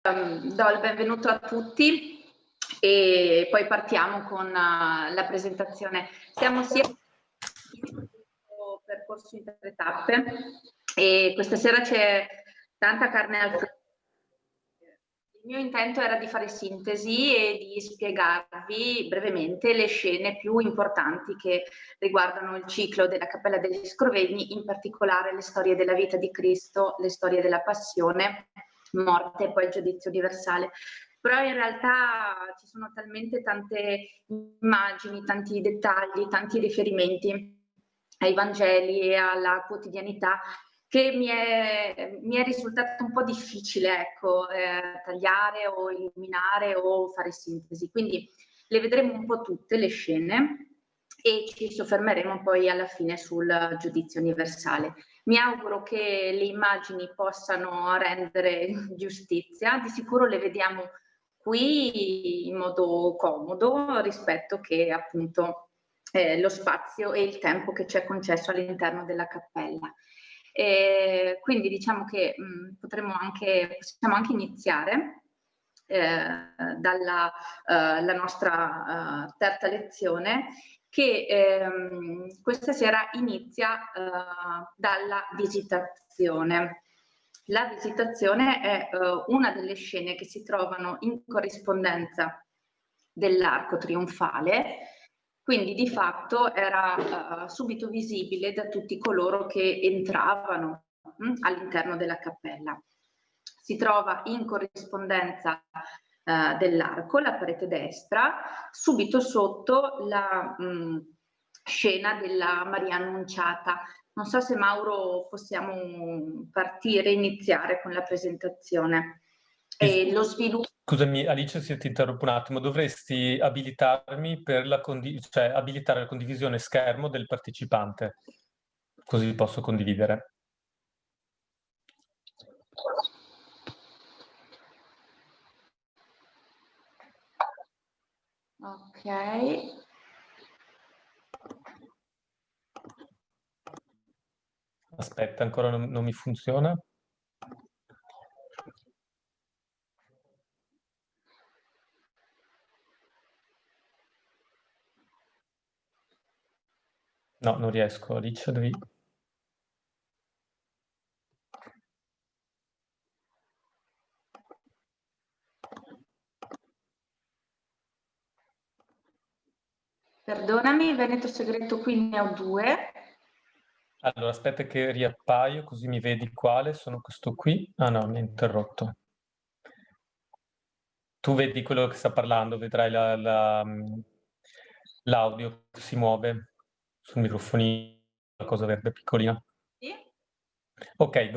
Do il benvenuto a tutti e poi partiamo con la presentazione. Siamo sia in percorso in 3 tappe e questa sera c'è tanta carne al fuoco. Il mio intento era di fare sintesi e di spiegarvi brevemente le scene più importanti che riguardano il ciclo della Cappella degli Scrovegni, in particolare le storie della vita di Cristo, le storie della passione, morte e poi il giudizio universale. Però in realtà ci sono talmente tante immagini, tanti dettagli, tanti riferimenti ai Vangeli e alla quotidianità che mi è risultato un po' difficile, ecco, tagliare o eliminare o fare sintesi. Quindi le vedremo un po' tutte le scene e ci soffermeremo poi alla fine sul giudizio universale. Mi auguro che le immagini possano rendere giustizia, di sicuro le vediamo qui in modo comodo rispetto che appunto lo spazio e il tempo che ci è concesso all'interno della cappella. Quindi diciamo che possiamo anche iniziare dalla la nostra terza lezione che questa sera inizia dalla visitazione. La visitazione è una delle scene che si trovano in corrispondenza dell'arco trionfale, quindi di fatto era subito visibile da tutti coloro che entravano all'interno della cappella. Si trova in corrispondenza dell'arco, la parete destra, subito sotto la scena della Maria Annunciata. Non so se Mauro possiamo partire, iniziare con la presentazione. E lo sviluppo. Scusami Alice se ti interrompo un attimo, dovresti abilitarmi per abilitare la condivisione schermo del partecipante, così posso condividere. Ok. Aspetta, ancora non mi funziona. No, non riesco, Alice, devi... Perdonami, Veneto Segreto qui ne ho 2. Allora, aspetta che riappaio, così mi vedi quale. Sono questo qui. Ah no, mi ha interrotto. Tu vedi quello che sta parlando, vedrai l'audio che si muove sul microfonino, la cosa verde piccolina. Sì? Ok,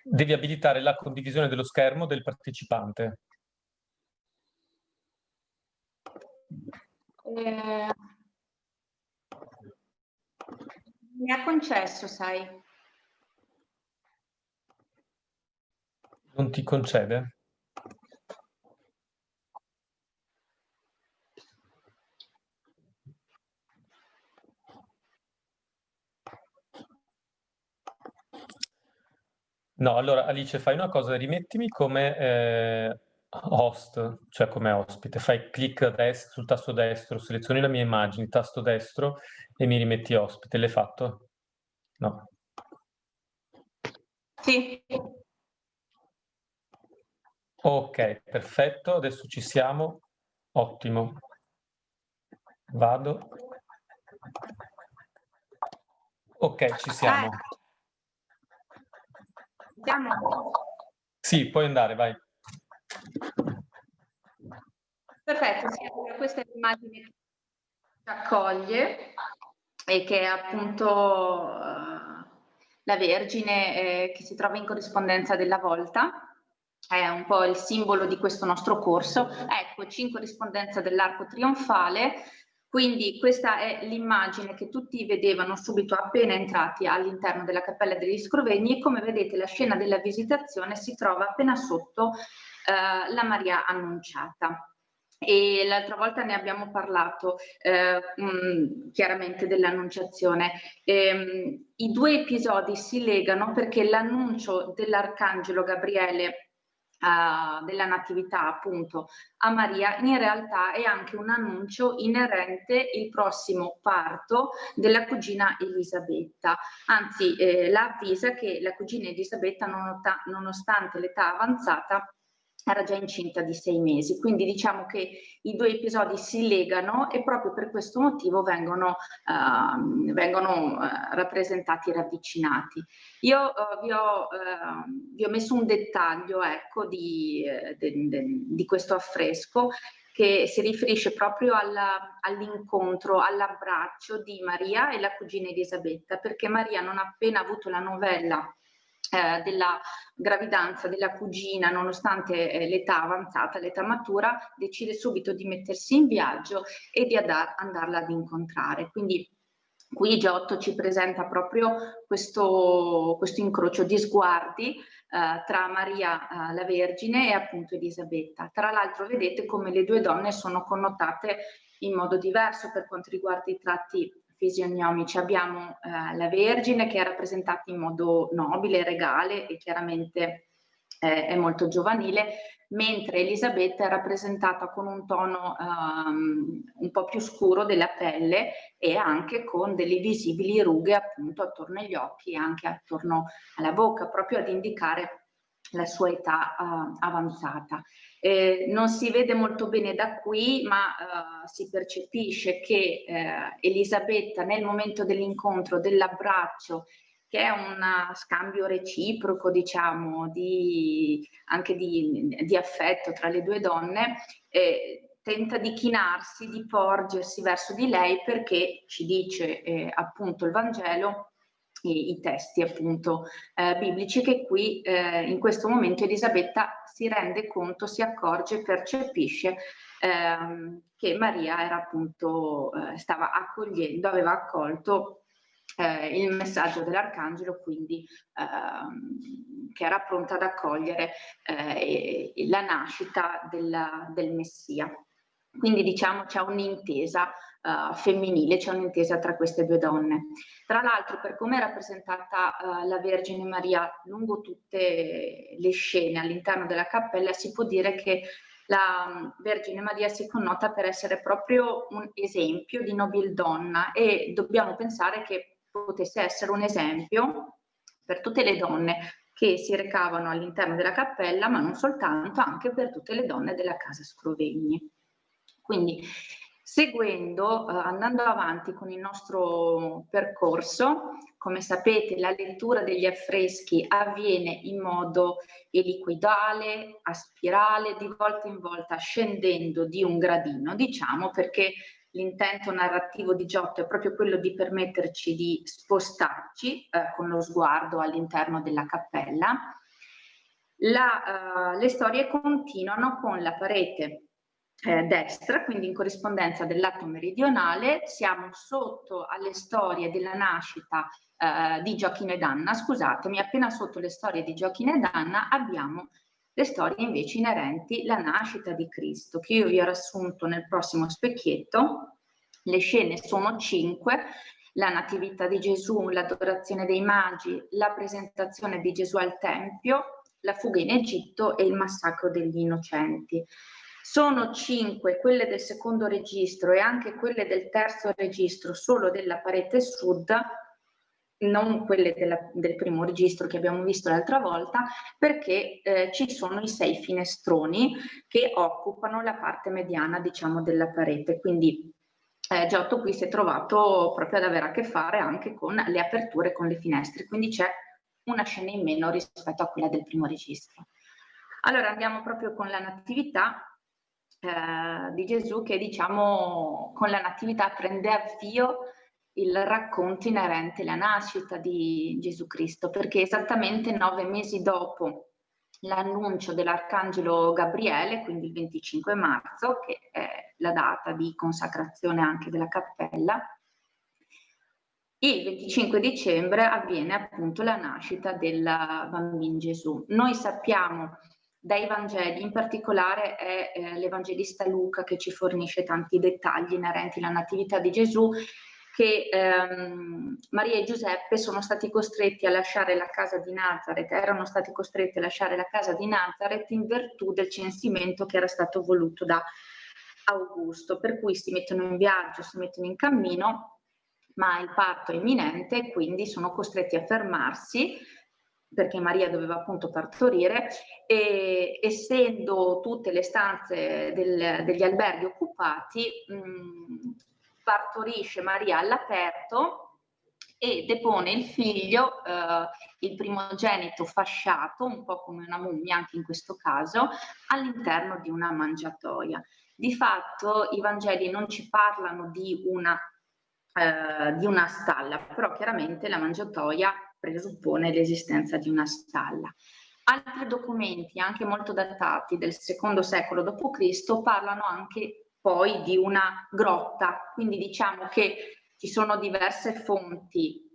devi abilitare la condivisione dello schermo del partecipante. Mi ha concesso, sai. Non ti concede? No, allora Alice, fai una cosa, rimettimi come host, cioè come ospite. Fai clic sul tasto destro, selezioni la mia immagine, tasto destro e mi rimetti ospite. L'hai fatto? No. Sì. Ok, perfetto, adesso ci siamo. Ottimo. Vado. Ok, ci siamo. Siamo? Sì, puoi andare, vai. Perfetto, sì, allora questa è l'immagine che ci accoglie e che è appunto la Vergine che si trova in corrispondenza della volta. È un po' il simbolo di questo nostro corso. Eccoci in corrispondenza dell'arco trionfale. Quindi questa è l'immagine che tutti vedevano subito appena entrati all'interno della Cappella degli Scrovegni e come vedete la scena della visitazione si trova appena sotto la Maria Annunciata. e l'altra volta ne abbiamo parlato chiaramente dell'Annunciazione. I due episodi si legano perché l'annuncio dell'Arcangelo Gabriele della Natività appunto a Maria in realtà è anche un annuncio inerente il prossimo parto della cugina Elisabetta, anzi la avvisa che la cugina Elisabetta nonostante l'età avanzata era già incinta di 6 mesi, quindi diciamo che i due episodi si legano e proprio per questo motivo vengono rappresentati e ravvicinati. Io vi ho messo un dettaglio, ecco, di questo affresco che si riferisce proprio all'incontro, all'abbraccio di Maria e la cugina Elisabetta, perché Maria, non appena avuto la novella della gravidanza della cugina, nonostante l'età avanzata, l'età matura, decide subito di mettersi in viaggio e di andarla ad incontrare. Quindi qui Giotto ci presenta proprio questo incrocio di sguardi tra Maria la Vergine e appunto Elisabetta. Tra l'altro vedete come le due donne sono connotate in modo diverso per quanto riguarda i tratti fisionomici. Abbiamo la Vergine che è rappresentata in modo nobile, regale e chiaramente è molto giovanile, mentre Elisabetta è rappresentata con un tono un po' più scuro della pelle e anche con delle visibili rughe appunto attorno agli occhi e anche attorno alla bocca, proprio ad indicare la sua età avanzata. Non si vede molto bene da qui, ma si percepisce che Elisabetta nel momento dell'incontro, dell'abbraccio, che è un scambio reciproco, diciamo, anche di affetto tra le due donne, tenta di chinarsi, di porgersi verso di lei perché ci dice appunto il Vangelo, i testi appunto biblici, che qui in questo momento Elisabetta si rende conto, si accorge, percepisce che Maria era appunto stava accogliendo, aveva accolto il messaggio dell'Arcangelo, quindi che era pronta ad accogliere la nascita del Messia. Quindi diciamo c'è un'intesa femminile, c'è un'intesa tra queste due donne. Tra l'altro, per come è rappresentata la Vergine Maria lungo tutte le scene all'interno della cappella, si può dire che la Vergine Maria si connota per essere proprio un esempio di nobildonna e dobbiamo pensare che potesse essere un esempio per tutte le donne che si recavano all'interno della cappella, ma non soltanto, anche per tutte le donne della casa Scrovegni. Quindi, seguendo, andando avanti con il nostro percorso, come sapete la lettura degli affreschi avviene in modo elicoidale, a spirale, di volta in volta scendendo di un gradino, diciamo, perché l'intento narrativo di Giotto è proprio quello di permetterci di spostarci con lo sguardo all'interno della cappella. Le storie continuano con la parete destra, quindi in corrispondenza del lato meridionale. Siamo sotto alle storie della nascita di Gioachino ed Anna, scusatemi, appena sotto le storie di Gioachino ed Anna abbiamo le storie invece inerenti alla nascita di Cristo, che io vi ho riassunto nel prossimo specchietto. Le scene sono 5: la natività di Gesù, l'adorazione dei magi, la presentazione di Gesù al Tempio, la fuga in Egitto e il massacro degli innocenti. Sono 5 quelle del secondo registro e anche quelle del terzo registro solo della parete sud, non quelle del primo registro che abbiamo visto l'altra volta, perché ci sono i 6 finestroni che occupano la parte mediana, diciamo, della parete. Quindi Giotto qui si è trovato proprio ad avere a che fare anche con le aperture, con le finestre, quindi c'è una scena in meno rispetto a quella del primo registro. Allora andiamo proprio con la natività di Gesù, che diciamo con la natività prende avvio il racconto inerente alla nascita di Gesù Cristo, perché esattamente 9 mesi dopo l'annuncio dell'Arcangelo Gabriele, quindi il 25 marzo, che è la data di consacrazione anche della cappella, il 25 dicembre avviene appunto la nascita del bambino Gesù. Noi sappiamo dai Vangeli, in particolare è l'Evangelista Luca che ci fornisce tanti dettagli inerenti alla Natività di Gesù, che Maria e Giuseppe sono stati costretti a lasciare la casa di Nazareth, erano stati costretti a lasciare la casa di Nazareth in virtù del censimento che era stato voluto da Augusto, per cui si mettono in viaggio, si mettono in cammino, ma il parto è imminente e quindi sono costretti a fermarsi perché Maria doveva appunto partorire, e essendo tutte le stanze degli alberghi occupati, partorisce Maria all'aperto e depone il figlio, il primogenito fasciato, un po' come una mummia anche in questo caso, all'interno di una mangiatoia. Di fatto i Vangeli non ci parlano di una stalla, però chiaramente la mangiatoia presuppone l'esistenza di una stalla. Altri documenti, anche molto datati, del secondo secolo d.C., parlano anche poi di una grotta, quindi diciamo che ci sono diverse fonti,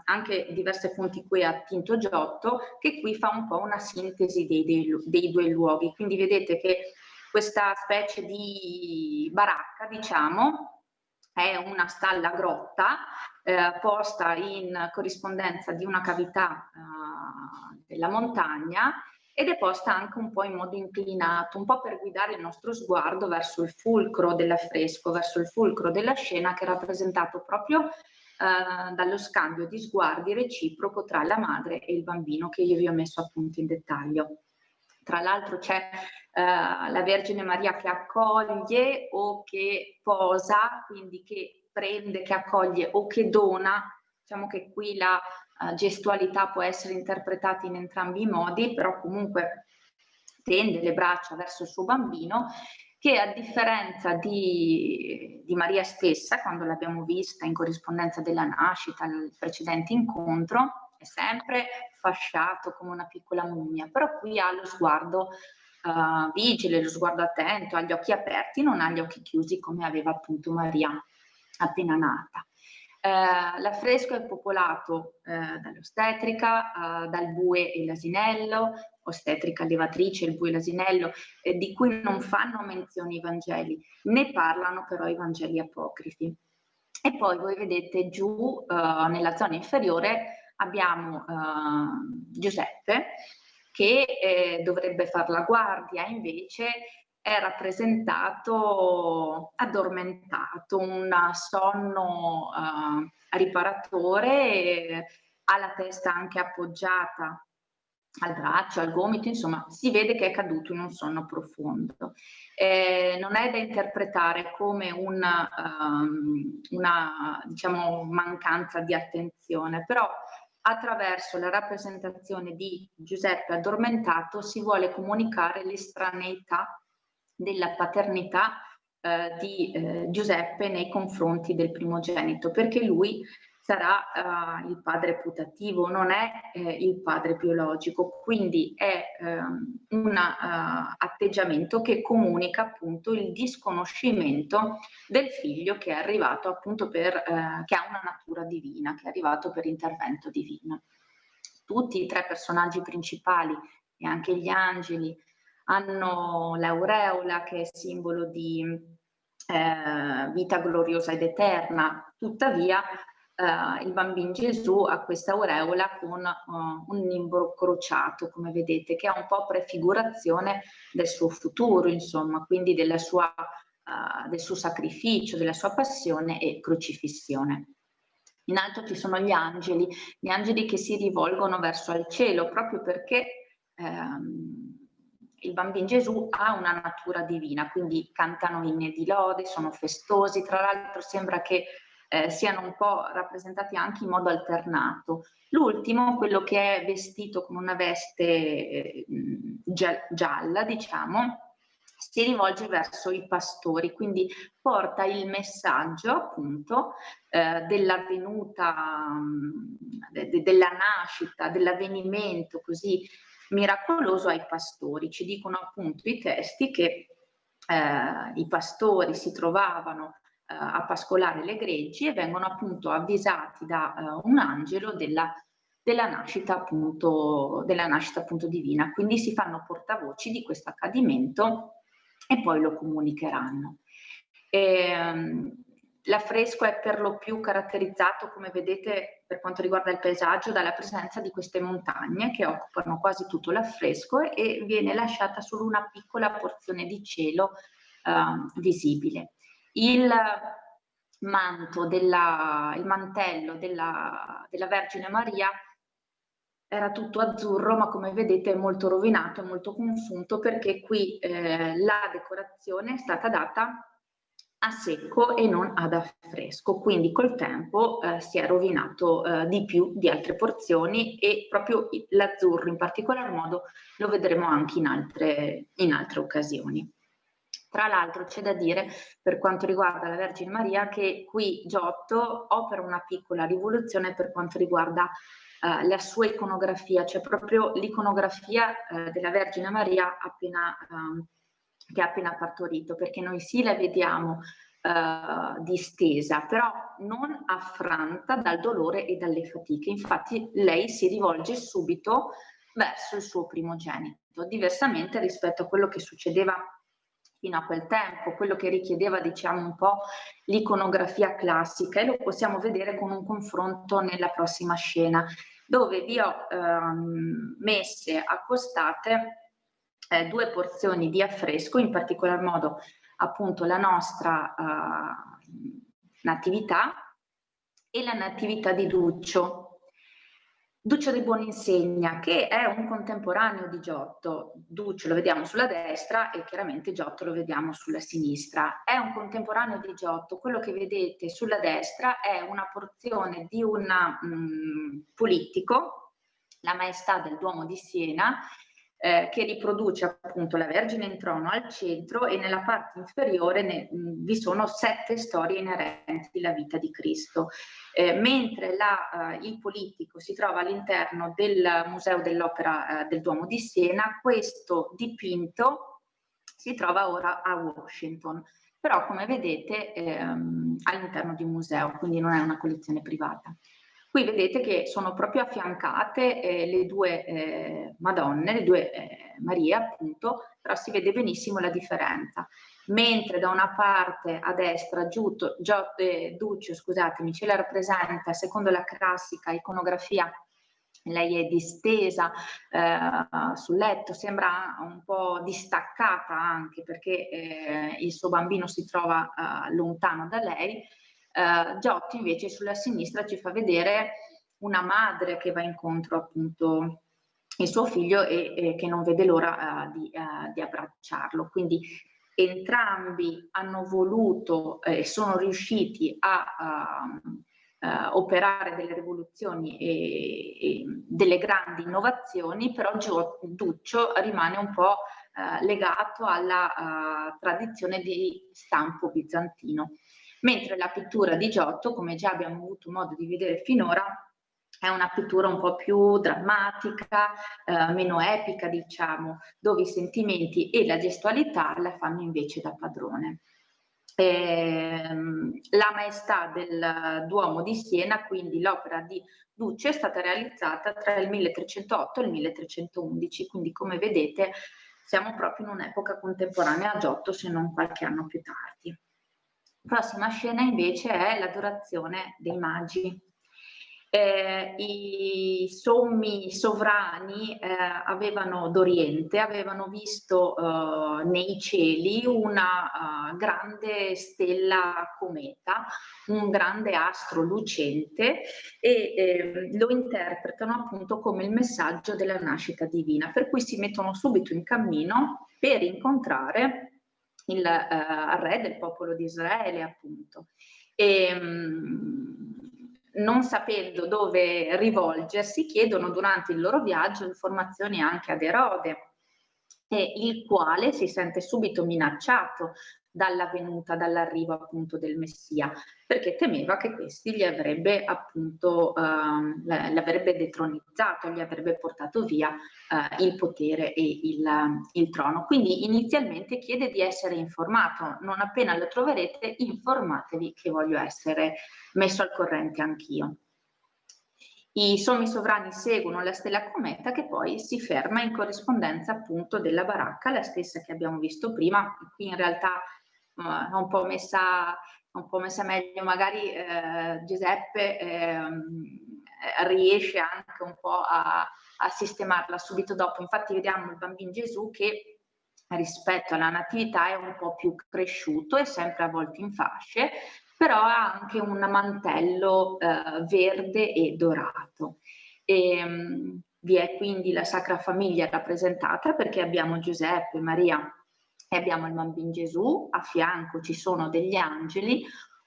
anche diverse fonti qui a attinto Giotto, che qui fa un po' una sintesi dei due luoghi. Quindi vedete che questa specie di baracca, diciamo, è una stalla grotta posta in corrispondenza di una cavità della montagna, ed è posta anche un po' in modo inclinato, un po' per guidare il nostro sguardo verso il fulcro dell'affresco, verso il fulcro della scena, che è rappresentato proprio dallo scambio di sguardi reciproco tra la madre e il bambino, che io vi ho messo appunto in dettaglio. Tra l'altro c'è la Vergine Maria che accoglie o che posa, quindi che prende, che accoglie o che dona. Diciamo che qui la gestualità può essere interpretata in entrambi i modi, però comunque tende le braccia verso il suo bambino, che a differenza di Maria stessa, quando l'abbiamo vista in corrispondenza della nascita, nel precedente incontro, è sempre fasciato come una piccola mummia, però qui ha lo sguardo vigile, lo sguardo attento, ha gli occhi aperti, non ha gli occhi chiusi come aveva appunto Maria appena nata. L'affresco è popolato dall'ostetrica, dal bue e l'asinello, ostetrica levatrice, il bue e l'asinello, di cui non fanno menzione i Vangeli, ne parlano però i Vangeli apocrifi. E poi voi vedete giù nella zona inferiore abbiamo Giuseppe, che dovrebbe far la guardia, invece è rappresentato addormentato, un sonno riparatore, ha la testa anche appoggiata al braccio, al gomito, insomma si vede che è caduto in un sonno profondo. Non è da interpretare come una diciamo mancanza di attenzione, però attraverso la rappresentazione di Giuseppe addormentato si vuole comunicare l'estraneità della paternità di Giuseppe nei confronti del primogenito, perché lui sarà il padre putativo, non è il padre biologico, quindi è un atteggiamento che comunica appunto il disconoscimento del figlio che è arrivato appunto che ha una natura divina, che è arrivato per intervento divino. Tutti i tre personaggi principali e anche gli angeli hanno l'aureola, che è simbolo di vita gloriosa ed eterna, tuttavia il bambino Gesù ha questa aureola con un nimbo crociato, come vedete, che è un po' prefigurazione del suo futuro, insomma, quindi del suo sacrificio, della sua passione e crocifissione. In alto ci sono gli angeli che si rivolgono verso il cielo, proprio perché il bambino Gesù ha una natura divina, quindi cantano inni di lode, sono festosi, tra l'altro sembra che siano un po' rappresentati anche in modo alternato. L'ultimo, quello che è vestito con una veste gialla, diciamo, si rivolge verso i pastori, quindi porta il messaggio appunto della venuta, della nascita, dell'avvenimento così miracoloso ai pastori. Ci dicono appunto i testi che i pastori si trovavano a pascolare le greggi e vengono appunto avvisati da un angelo della della nascita appunto divina. Quindi si fanno portavoci di questo accadimento e poi lo comunicheranno. L'affresco è per lo più caratterizzato, come vedete, per quanto riguarda il paesaggio, dalla presenza di queste montagne che occupano quasi tutto l'affresco e viene lasciata solo una piccola porzione di cielo visibile. Il mantello della Vergine Maria era tutto azzurro, ma come vedete è molto rovinato, molto consunto, perché qui la decorazione è stata data a secco e non ad affresco, quindi col tempo si è rovinato di più di altre porzioni, e proprio l'azzurro in particolar modo lo vedremo anche in altre occasioni. Tra l'altro c'è da dire, per quanto riguarda la Vergine Maria, che qui Giotto opera una piccola rivoluzione per quanto riguarda la sua iconografia, cioè proprio l'iconografia della Vergine Maria che ha appena partorito, perché noi sì la vediamo distesa, però non affranta dal dolore e dalle fatiche. Infatti lei si rivolge subito verso il suo primogenito, diversamente rispetto a quello che succedeva fino a quel tempo, quello che richiedeva, diciamo, un po' l'iconografia classica, e lo possiamo vedere con un confronto nella prossima scena, dove vi ho messe accostate due porzioni di affresco, in particolar modo appunto la nostra Natività e la Natività di Duccio di Buoninsegna, che è un contemporaneo di Giotto. Duccio lo vediamo sulla destra e chiaramente Giotto lo vediamo sulla sinistra. È un contemporaneo di Giotto. Quello che vedete sulla destra è una porzione di un politico, la Maestà del Duomo di Siena, che riproduce appunto la Vergine in trono al centro, e nella parte inferiore vi sono 7 storie inerenti alla vita di Cristo. Mentre il politico si trova all'interno del Museo dell'Opera del Duomo di Siena, questo dipinto si trova ora a Washington, però come vedete all'interno di un museo, quindi non è una collezione privata. Qui vedete che sono proprio affiancate le due Madonne, le due Marie appunto, però si vede benissimo la differenza. Mentre da una parte a destra Duccio, scusatemi, ce la rappresenta secondo la classica iconografia, lei è distesa sul letto, sembra un po' distaccata anche perché il suo bambino si trova lontano da lei. Giotto invece sulla sinistra ci fa vedere una madre che va incontro appunto il suo figlio e che non vede l'ora di abbracciarlo. Quindi entrambi hanno voluto e sono riusciti a operare delle rivoluzioni e delle grandi innovazioni, però Duccio rimane un po' legato alla tradizione di stampo bizantino. Mentre la pittura di Giotto, come già abbiamo avuto modo di vedere finora, è una pittura un po' più drammatica, meno epica, diciamo, dove i sentimenti e la gestualità la fanno invece da padrone. La Maestà del Duomo di Siena, quindi l'opera di Duccio, è stata realizzata tra il 1308 e il 1311, quindi come vedete siamo proprio in un'epoca contemporanea a Giotto, se non qualche anno più tardi. Prossima scena invece è l'Adorazione dei Magi. I sommi sovrani d'Oriente avevano visto nei cieli una grande stella cometa, un grande astro lucente, e lo interpretano appunto come il messaggio della nascita divina, per cui si mettono subito in cammino per incontrare il re del popolo di Israele, appunto. Non sapendo dove rivolgersi, chiedono durante il loro viaggio informazioni anche ad Erode, il quale si sente subito minacciato dalla venuta, dall'arrivo appunto del Messia, perché temeva che questi gli avrebbe appunto l'avrebbe detronizzato, gli avrebbe portato via il potere e il trono. Quindi inizialmente chiede di essere informato: non appena lo troverete informatevi che voglio essere messo al corrente anch'io. I sommi sovrani seguono la stella cometa che poi si ferma in corrispondenza appunto della baracca, la stessa che abbiamo visto prima. Qui in realtà è un po' messa meglio, magari Giuseppe riesce anche un po' a sistemarla subito dopo. Infatti vediamo il bambino Gesù che rispetto alla natività è un po' più cresciuto, è sempre avvolto in fasce, però ha anche un mantello verde e dorato. Vi è quindi la Sacra Famiglia rappresentata, perché abbiamo Giuseppe, Maria e abbiamo il bambino Gesù, a fianco ci sono degli angeli.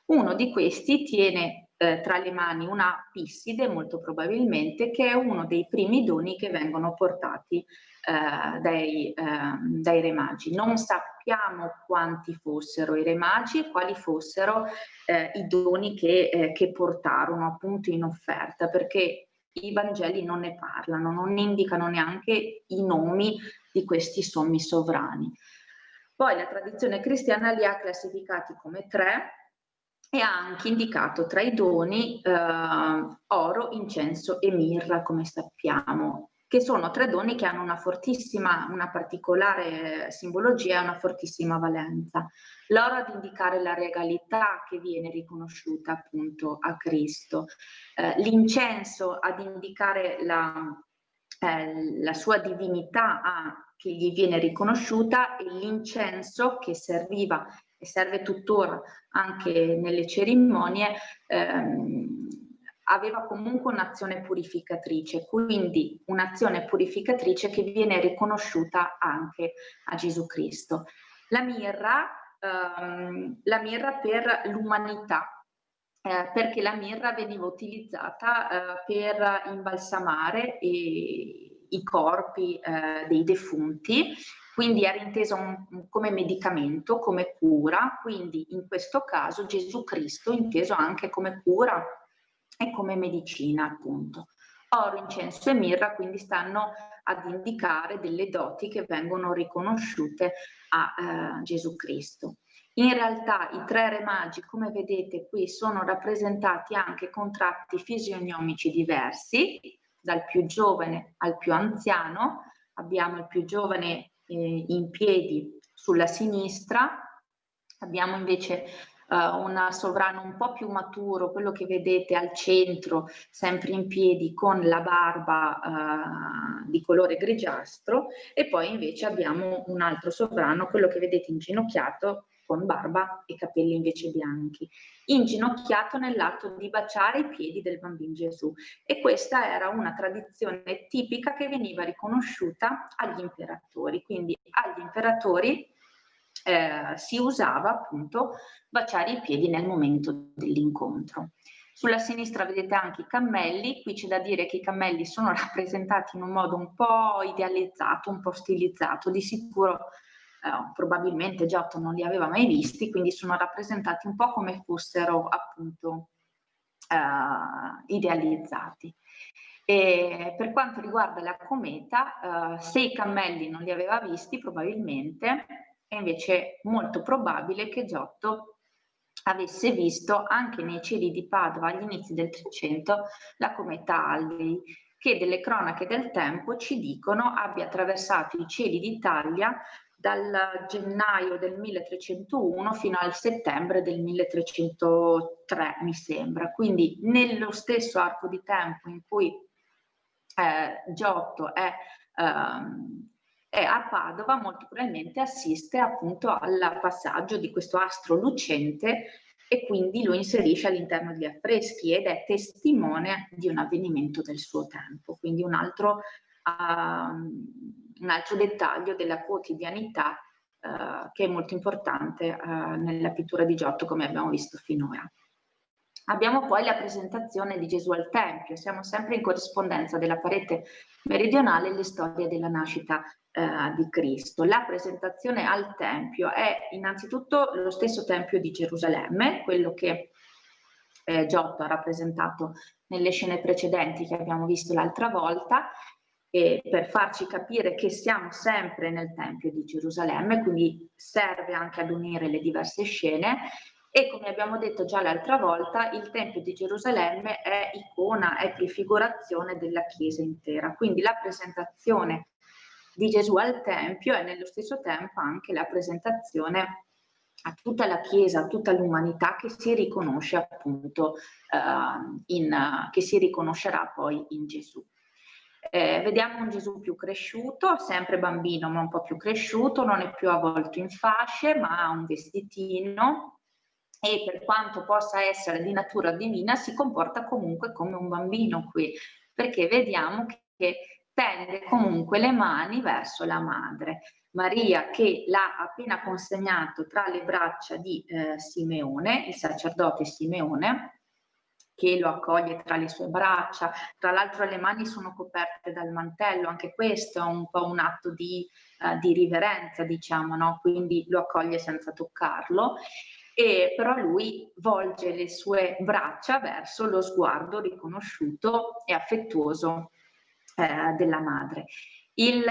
Uno di questi tiene tra le mani una pisside, molto probabilmente, che è uno dei primi doni che vengono portati dai Re Magi. Non sappiamo quanti fossero i Re Magi e quali fossero i doni che portarono appunto in offerta, perché i Vangeli non ne parlano, non indicano neanche i nomi di questi sommi sovrani. Poi la tradizione cristiana li ha classificati come 3 e ha anche indicato tra i doni oro, incenso e mirra, come sappiamo, che sono 3 doni che hanno una particolare simbologia e una fortissima valenza. L'oro ad indicare la regalità che viene riconosciuta appunto a Cristo, l'incenso ad indicare la sua divinità che gli viene riconosciuta, e l'incenso che serviva e serve tuttora anche nelle cerimonie, aveva comunque un'azione purificatrice, quindi un'azione purificatrice che viene riconosciuta anche a Gesù Cristo. La mirra per l'umanità, perché la mirra veniva utilizzata per imbalsamare i corpi dei defunti, quindi era inteso come medicamento, come cura, quindi in questo caso Gesù Cristo inteso anche come cura e come medicina, appunto. Oro, incenso e mirra quindi stanno ad indicare delle doti che vengono riconosciute a Gesù Cristo. In realtà i 3 Re Magi, come vedete qui, sono rappresentati anche con tratti fisionomici diversi, dal più giovane al più anziano. Abbiamo il più giovane in piedi sulla sinistra, abbiamo invece un sovrano un po' più maturo, quello che vedete al centro, sempre in piedi con la barba di colore grigiastro, e poi invece abbiamo un altro sovrano, quello che vedete inginocchiato, con barba e capelli invece bianchi, inginocchiato nell'atto di baciare i piedi del bambino Gesù. E questa era una tradizione tipica che veniva riconosciuta agli imperatori, quindi agli imperatori si usava appunto baciare i piedi nel momento dell'incontro. Sulla sinistra vedete anche i cammelli. Qui c'è da dire che i cammelli sono rappresentati in un modo un po' idealizzato, un po' stilizzato, di sicuro probabilmente Giotto non li aveva mai visti, quindi sono rappresentati un po' come fossero appunto idealizzati. E per quanto riguarda la cometa, se i cammelli non li aveva visti probabilmente, è invece molto probabile che Giotto avesse visto anche nei cieli di Padova agli inizi del 300 la cometa Halley, che delle cronache del tempo ci dicono abbia attraversato i cieli d'Italia dal gennaio del 1301 fino al settembre del 1303, mi sembra. Quindi nello stesso arco di tempo in cui Giotto è a Padova, molto probabilmente assiste appunto al passaggio di questo astro lucente, e quindi lo inserisce all'interno degli affreschi ed è testimone di un avvenimento del suo tempo. Quindi un altro dettaglio della quotidianità che è molto importante nella pittura di Giotto, come abbiamo visto finora. Abbiamo poi la presentazione di Gesù al Tempio. Siamo sempre in corrispondenza della parete meridionale le storie della nascita di Cristo. La presentazione al Tempio è innanzitutto lo stesso Tempio di Gerusalemme, quello che Giotto ha rappresentato nelle scene precedenti che abbiamo visto l'altra volta, per farci capire che siamo sempre nel Tempio di Gerusalemme, quindi serve anche ad unire le diverse scene. E come abbiamo detto già l'altra volta, il Tempio di Gerusalemme è icona, è prefigurazione della Chiesa intera. Quindi la presentazione di Gesù al Tempio è nello stesso tempo anche la presentazione a tutta la Chiesa, a tutta l'umanità che si riconosce appunto che si riconoscerà poi in Gesù. Vediamo un Gesù più cresciuto, sempre bambino ma un po' più cresciuto, non è più avvolto in fasce ma ha un vestitino, e per quanto possa essere di natura divina si comporta comunque come un bambino qui, perché vediamo che tende comunque le mani verso la madre. Maria che l'ha appena consegnato tra le braccia di Simeone, il sacerdote Simeone, che lo accoglie tra le sue braccia. Tra l'altro le mani sono coperte dal mantello, anche questo è un po' un atto di riverenza, diciamo, no? Quindi lo accoglie senza toccarlo. E però lui volge le sue braccia verso lo sguardo riconosciuto e affettuoso della madre. Il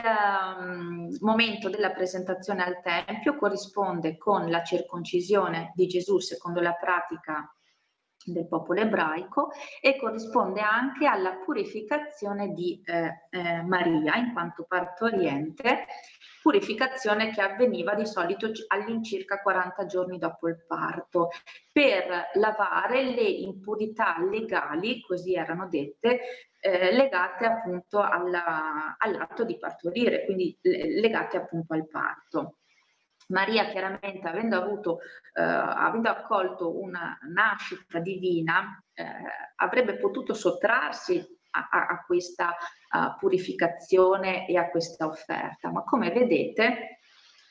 momento della presentazione al Tempio corrisponde con la circoncisione di Gesù secondo la pratica del popolo ebraico e corrisponde anche alla purificazione di Maria in quanto partoriente, purificazione che avveniva di solito all'incirca 40 giorni dopo il parto, per lavare le impurità legali, così erano dette, legate appunto all'atto di partorire, quindi legate appunto al parto. Maria chiaramente avendo accolto una nascita divina avrebbe potuto sottrarsi a questa purificazione e a questa offerta, ma come vedete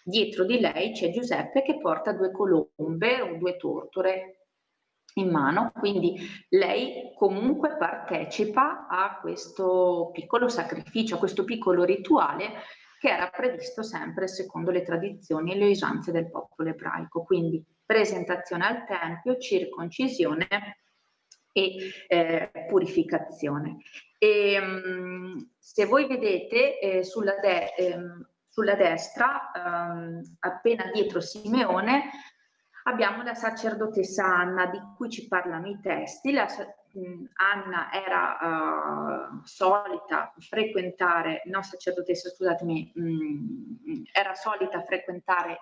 dietro di lei c'è Giuseppe che porta 2 colombe o 2 torture in mano, quindi lei comunque partecipa a questo piccolo sacrificio, a questo piccolo rituale che era previsto sempre secondo le tradizioni e le usanze del popolo ebraico. Quindi presentazione al Tempio, circoncisione e purificazione. E, se voi vedete sulla destra, appena dietro Simeone, abbiamo la sacerdotessa Anna, di cui ci parlano i testi. Anna era solita frequentare, no sacerdotessa, scusatemi, era solita frequentare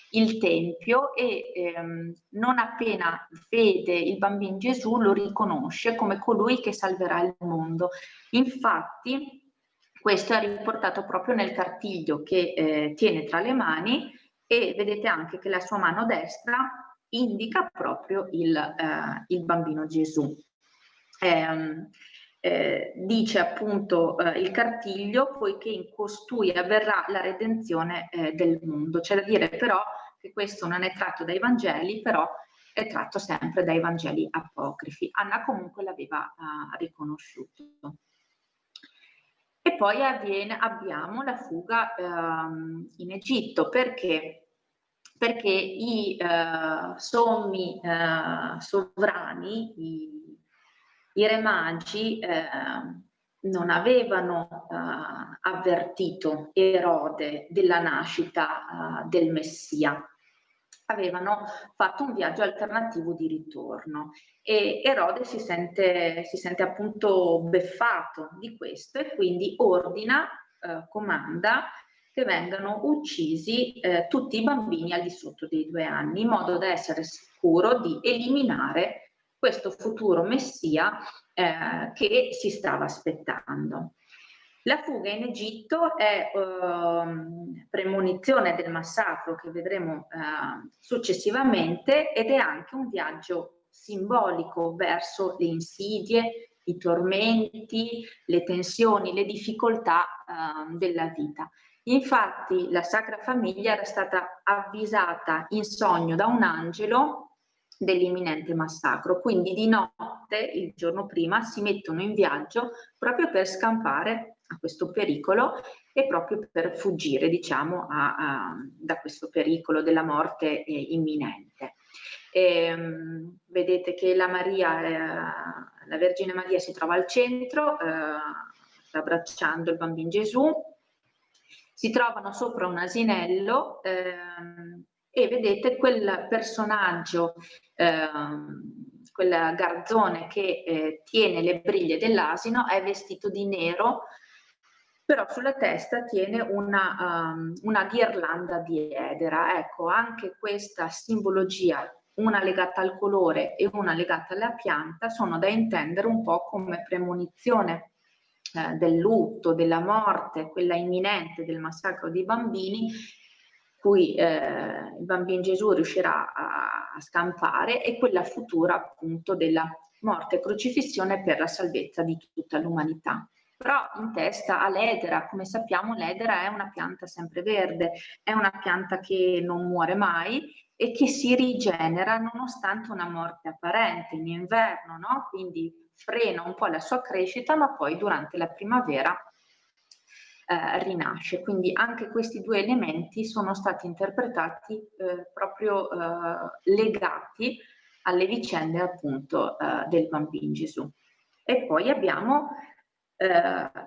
il Tempio e non appena vede il bambino Gesù lo riconosce come colui che salverà il mondo. Infatti questo è riportato proprio nel cartiglio che tiene tra le mani, e vedete anche che la sua mano destra indica proprio il bambino Gesù. Dice appunto il cartiglio, poiché in costui avverrà la redenzione del mondo. C'è da dire però che questo non è tratto dai Vangeli, però è tratto sempre dai Vangeli apocrifi. Anna comunque l'aveva riconosciuto. E poi abbiamo la fuga in Egitto. Perché? Perché i sommi sovrani, i re magi, non avevano avvertito Erode della nascita del Messia. Avevano fatto un viaggio alternativo di ritorno e Erode si sente appunto beffato di questo e quindi ordina, comanda che vengano uccisi tutti i bambini al di sotto dei 2 anni, in modo da essere sicuro di eliminare questo futuro messia che si stava aspettando. La fuga in Egitto è premonizione del massacro che vedremo successivamente, ed è anche un viaggio simbolico verso le insidie, i tormenti, le tensioni, le difficoltà della vita. Infatti la Sacra Famiglia era stata avvisata in sogno da un angelo dell'imminente massacro, quindi di notte, il giorno prima, si mettono in viaggio proprio per scampare a questo pericolo e proprio per fuggire, diciamo, da questo pericolo della morte imminente. Vedete che la Vergine Maria si trova al centro, sta abbracciando il bambino Gesù. Si trovano sopra un asinello e vedete quel personaggio, quel garzone che tiene le briglie dell'asino è vestito di nero, però sulla testa tiene una ghirlanda di edera. Ecco, anche questa simbologia, una legata al colore e una legata alla pianta, sono da intendere un po' come premonizione del lutto, della morte, quella imminente del massacro dei bambini, cui il bambino Gesù riuscirà a scampare, e quella futura appunto della morte e crocifissione per la salvezza di tutta l'umanità. Però in testa ha l'edera. Come sappiamo, l'edera è una pianta sempreverde, è una pianta che non muore mai e che si rigenera nonostante una morte apparente in inverno, no? Quindi frena un po' la sua crescita, ma poi durante la primavera rinasce. Quindi anche questi due elementi sono stati interpretati proprio legati alle vicende appunto del bambino Gesù. E poi abbiamo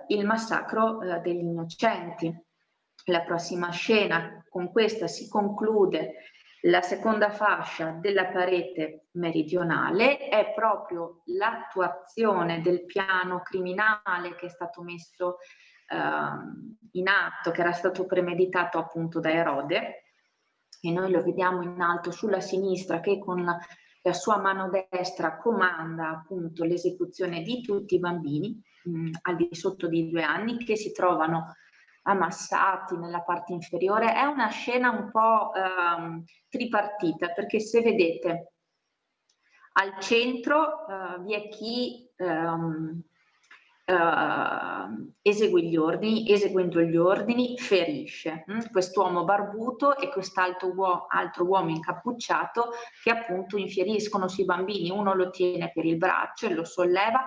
il massacro degli innocenti. La prossima scena, con questa si conclude la seconda fascia della parete meridionale, è proprio l'attuazione del piano criminale che è stato messo in atto, che era stato premeditato appunto da Erode, e noi lo vediamo in alto sulla sinistra, che con la sua mano destra comanda appunto l'esecuzione di tutti i bambini al di sotto di 2 anni, che si trovano ammassati nella parte inferiore. È una scena un po' tripartita, perché se vedete al centro vi è chi eseguendo gli ordini ferisce quest'uomo barbuto e quest'altro uomo incappucciato, che appunto infieriscono sui bambini. Uno lo tiene per il braccio e lo solleva,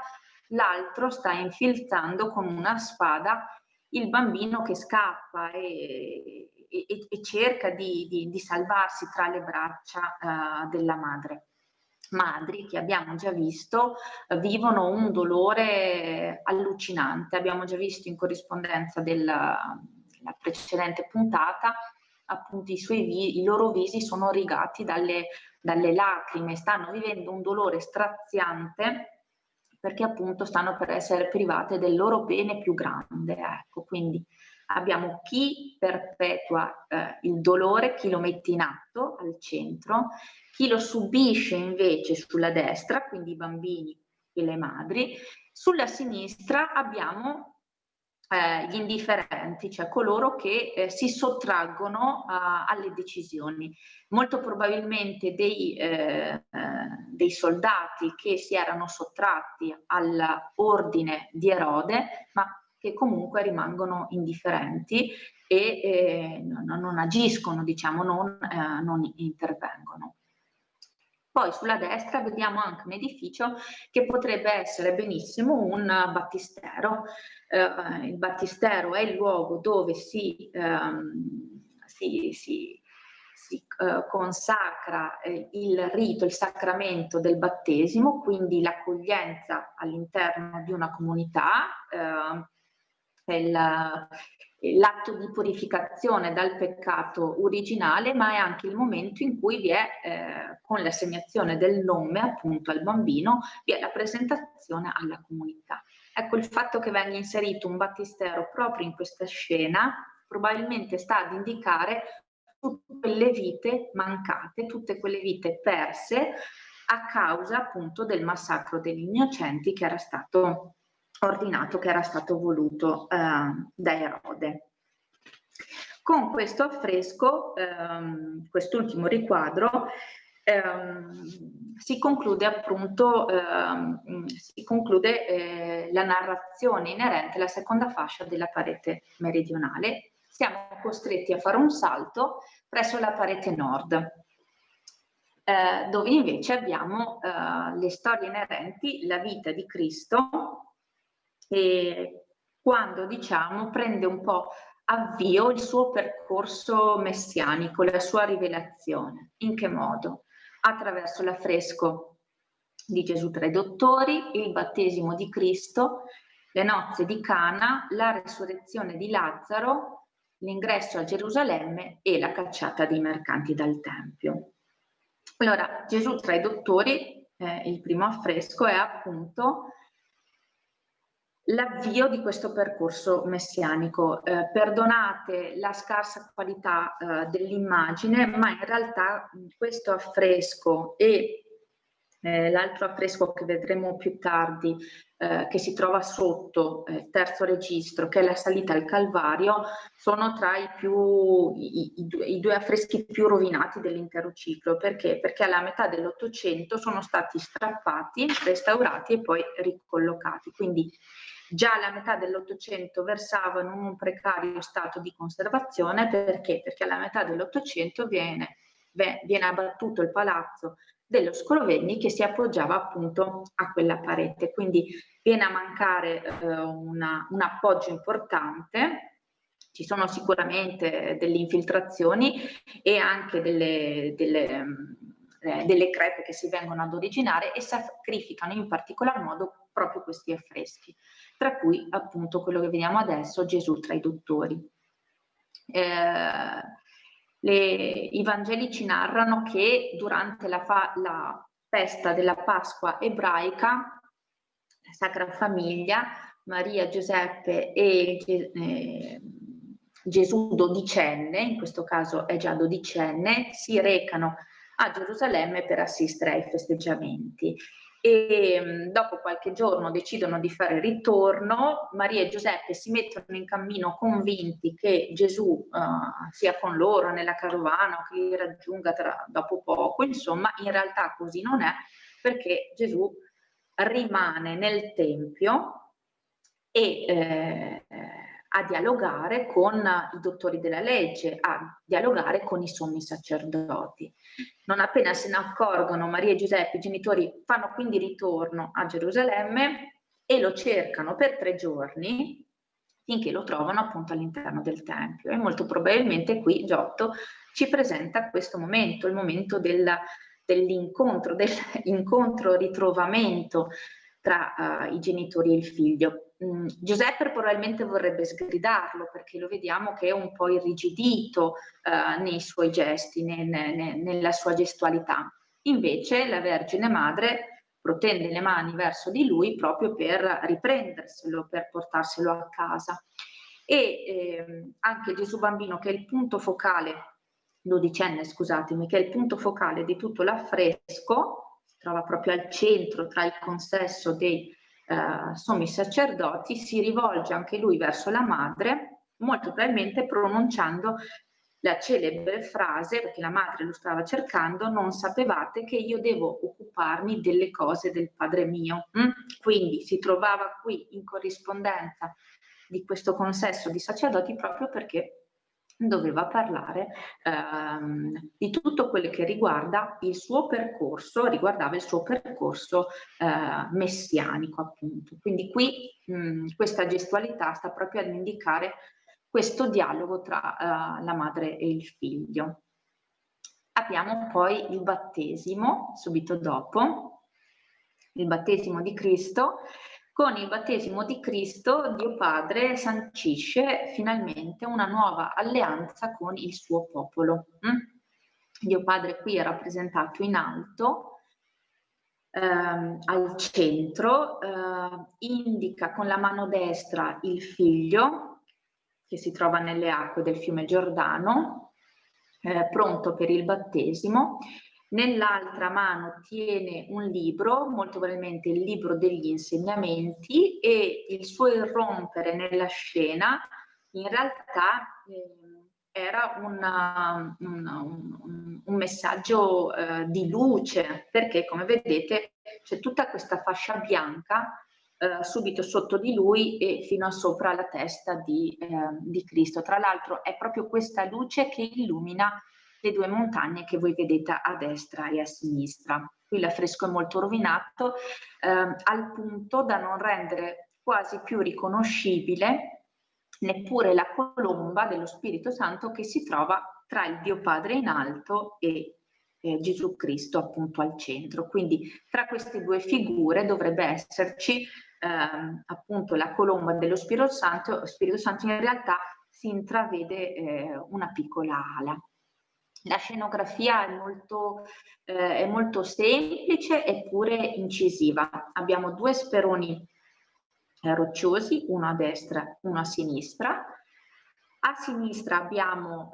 l'altro sta infilzando con una spada il bambino, che scappa e cerca di salvarsi tra le braccia della madre. Madri che abbiamo già visto vivono un dolore allucinante. Abbiamo già visto in corrispondenza della precedente puntata appunto i loro visi sono rigati dalle lacrime, stanno vivendo un dolore straziante, perché appunto stanno per essere private del loro bene più grande. Ecco, quindi abbiamo chi perpetua il dolore, chi lo mette in atto al centro, chi lo subisce invece sulla destra, quindi i bambini e le madri. Sulla sinistra abbiamo gli indifferenti, cioè coloro che si sottraggono alle decisioni. Molto probabilmente dei soldati che si erano sottratti all'ordine di Erode, ma che comunque rimangono indifferenti e non agiscono, diciamo, non intervengono. Poi sulla destra vediamo anche un edificio che potrebbe essere benissimo un battistero. Il battistero è il luogo dove si consacra il rito, il sacramento del battesimo, quindi l'accoglienza all'interno di una comunità, l'atto di purificazione dal peccato originale, ma è anche il momento in cui vi è, con l'assegnazione del nome appunto al bambino, vi è la presentazione alla comunità. Ecco, il fatto che venga inserito un battistero proprio in questa scena probabilmente sta ad indicare tutte quelle vite mancate, tutte quelle vite perse a causa appunto del massacro degli innocenti che era stato ordinato, che era stato voluto da Erode. Con questo affresco, quest'ultimo riquadro, si conclude appunto la narrazione inerente alla seconda fascia della parete meridionale. Siamo costretti a fare un salto presso la parete nord, dove invece abbiamo le storie inerenti alla vita di Cristo, e quando, diciamo, prende un po' avvio il suo percorso messianico, la sua rivelazione. In che modo? Attraverso l'affresco di Gesù tra i dottori, il battesimo di Cristo, le nozze di Cana, la resurrezione di Lazzaro l'ingresso a Gerusalemme e la cacciata dei mercanti dal Tempio. Allora, Gesù tra i dottori, il primo affresco è appunto l'avvio di questo percorso messianico. Perdonate la scarsa qualità dell'immagine, ma in realtà questo affresco e l'altro affresco che vedremo più tardi, che si trova sotto il terzo registro, che è la salita al Calvario, sono tra i due affreschi più rovinati dell'intero ciclo. Perché? Perché alla metà dell'Ottocento sono stati strappati, restaurati e poi ricollocati. Quindi già alla metà dell'Ottocento versavano in un precario stato di conservazione. Perché? Perché alla metà dell'Ottocento viene abbattuto il palazzo dello Scrovegni, che si appoggiava appunto a quella parete, quindi viene a mancare un appoggio importante. Ci sono sicuramente delle infiltrazioni e anche delle crepe che si vengono ad originare e sacrificano in particolar modo proprio questi affreschi, tra cui appunto quello che vediamo adesso, Gesù tra i dottori. I Vangeli ci narrano che durante la festa della Pasqua ebraica, la Sacra Famiglia, Maria, Giuseppe e Gesù dodicenne, in questo caso è già dodicenne, si recano a Gerusalemme per assistere ai festeggiamenti. E dopo qualche giorno decidono di fare ritorno. Maria e Giuseppe si mettono in cammino convinti che Gesù sia con loro nella carovana o che li raggiunga dopo poco. Insomma, in realtà così non è, perché Gesù rimane nel Tempio e a dialogare con i dottori della legge, a dialogare con i sommi sacerdoti. Non appena se ne accorgono, Maria e Giuseppe, i genitori, fanno quindi ritorno a Gerusalemme e lo cercano per 3 giorni finché lo trovano appunto all'interno del Tempio. E molto probabilmente qui Giotto ci presenta questo momento, il momento dell'incontro, ritrovamento tra i genitori e il figlio. Giuseppe probabilmente vorrebbe sgridarlo, perché lo vediamo che è un po' irrigidito nei suoi gesti, nella sua gestualità. Invece la Vergine Madre protende le mani verso di lui proprio per riprenderselo, per portarselo a casa. E anche Gesù Bambino, che è il punto focale, dodicenne scusatemi, che è il punto focale di tutto l'affresco, si trova proprio al centro tra il consesso dei sommi sacerdoti, si rivolge anche lui verso la madre, molto probabilmente pronunciando la celebre frase, perché la madre lo stava cercando: non sapevate che io devo occuparmi delle cose del Padre mio. Quindi si trovava qui in corrispondenza di questo consesso di sacerdoti proprio perché doveva parlare di tutto quello che riguardava il suo percorso messianico, appunto. Quindi qui questa gestualità sta proprio ad indicare questo dialogo tra la madre e il figlio. Abbiamo poi il battesimo, subito dopo, il battesimo di Cristo. Con il battesimo di Cristo Dio Padre sancisce finalmente una nuova alleanza con il suo popolo. Dio Padre qui è rappresentato in alto, al centro, indica con la mano destra il figlio che si trova nelle acque del fiume Giordano, pronto per il battesimo. Nell'altra mano tiene un libro, molto probabilmente il libro degli insegnamenti, e il suo irrompere nella scena in realtà era un messaggio di luce, perché come vedete c'è tutta questa fascia bianca subito sotto di lui e fino a sopra la testa di Cristo. Tra l'altro è proprio questa luce che illumina le 2 montagne che voi vedete a destra e a sinistra. Qui l'affresco è molto rovinato, al punto da non rendere quasi più riconoscibile neppure la colomba dello Spirito Santo che si trova tra il Dio Padre in alto e Gesù Cristo appunto al centro. Quindi tra queste 2 figure dovrebbe esserci appunto la colomba dello Spirito Santo in realtà si intravede una piccola ala. La scenografia è molto semplice eppure incisiva. Abbiamo due speroni rocciosi, uno a destra, uno a sinistra. A sinistra abbiamo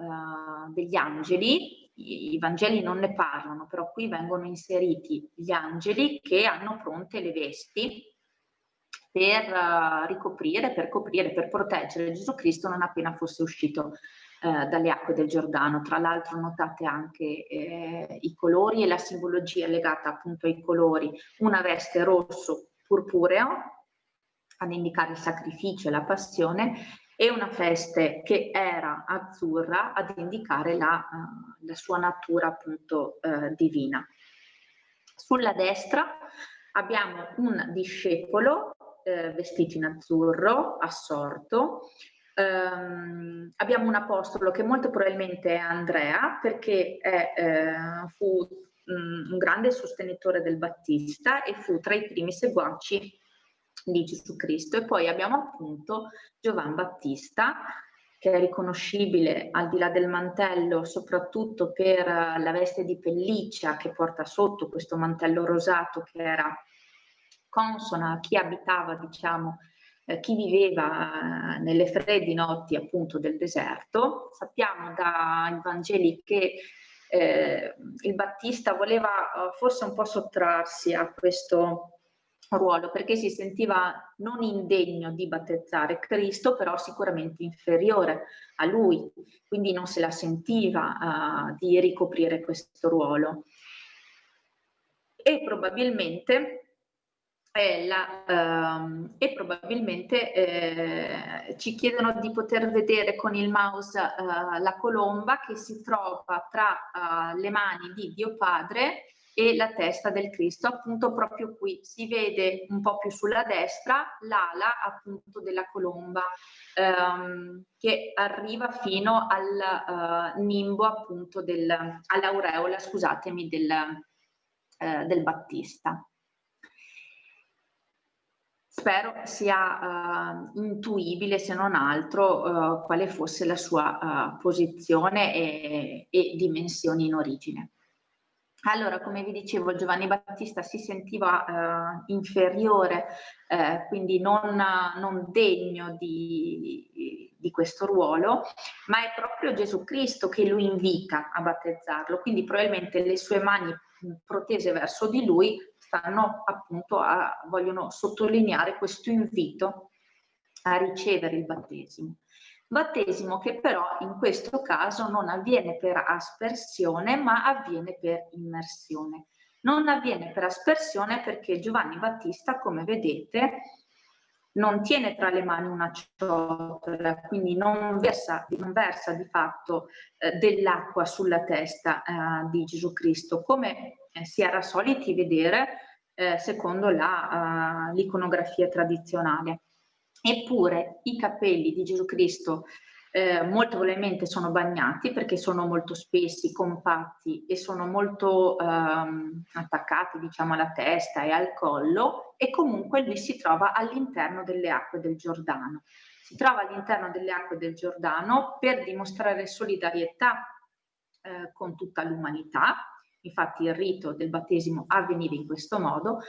degli angeli, i Vangeli non ne parlano, però qui vengono inseriti gli angeli che hanno pronte le vesti per ricoprire, per coprire, per proteggere Gesù Cristo non appena fosse uscito dalle acque del Giordano. Tra l'altro notate anche i colori e la simbologia legata appunto ai colori, una veste rosso purpureo ad indicare il sacrificio e la passione, e una veste che era azzurra ad indicare la sua natura appunto divina. Sulla destra abbiamo un discepolo vestito in azzurro, assorto. Abbiamo un apostolo che molto probabilmente è Andrea, perché fu un grande sostenitore del Battista e fu tra i primi seguaci di Gesù Cristo. E poi abbiamo appunto Giovan Battista, che è riconoscibile al di là del mantello soprattutto per la veste di pelliccia che porta sotto, questo mantello rosato che era consona a chi abitava, diciamo, chi viveva nelle fredde notti appunto del deserto. Sappiamo dai Vangeli che il Battista voleva forse un po' sottrarsi a questo ruolo perché si sentiva non indegno di battezzare Cristo, però sicuramente inferiore a lui, quindi non se la sentiva di ricoprire questo ruolo. E probabilmente ci chiedono di poter vedere con il mouse la colomba che si trova tra le mani di Dio Padre e la testa del Cristo. Appunto proprio qui si vede un po' più sulla destra l'ala appunto della colomba che arriva fino al nimbo appunto all'aureola, scusatemi, del Battista. Spero sia intuibile, se non altro, quale fosse la sua posizione e dimensioni in origine. Allora, come vi dicevo, Giovanni Battista si sentiva inferiore, quindi non degno di questo ruolo, ma è proprio Gesù Cristo che lo invita a battezzarlo, quindi probabilmente le sue mani protese verso di lui stanno appunto vogliono sottolineare questo invito a ricevere il battesimo. Battesimo che però in questo caso non avviene per aspersione, ma avviene per immersione. Non avviene per aspersione perché Giovanni Battista, come vedete, non tiene tra le mani una ciotola, quindi non versa di fatto dell'acqua sulla testa di Gesù Cristo, come si era soliti vedere secondo l'iconografia tradizionale. Eppure i capelli di Gesù Cristo molto probabilmente sono bagnati perché sono molto spessi, compatti e sono molto attaccati, diciamo, alla testa e al collo, e comunque lui si trova all'interno delle acque del Giordano. Si trova all'interno delle acque del Giordano per dimostrare solidarietà con tutta l'umanità. Infatti il rito del battesimo avveniva in questo modo,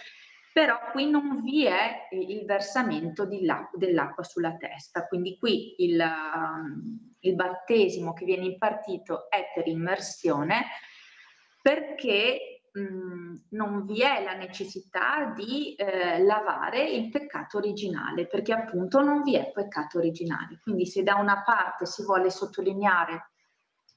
però qui non vi è il versamento dell'acqua sulla testa, quindi qui il battesimo che viene impartito è per immersione, perché non vi è la necessità di lavare il peccato originale, perché appunto non vi è peccato originale. Quindi se da una parte si vuole sottolineare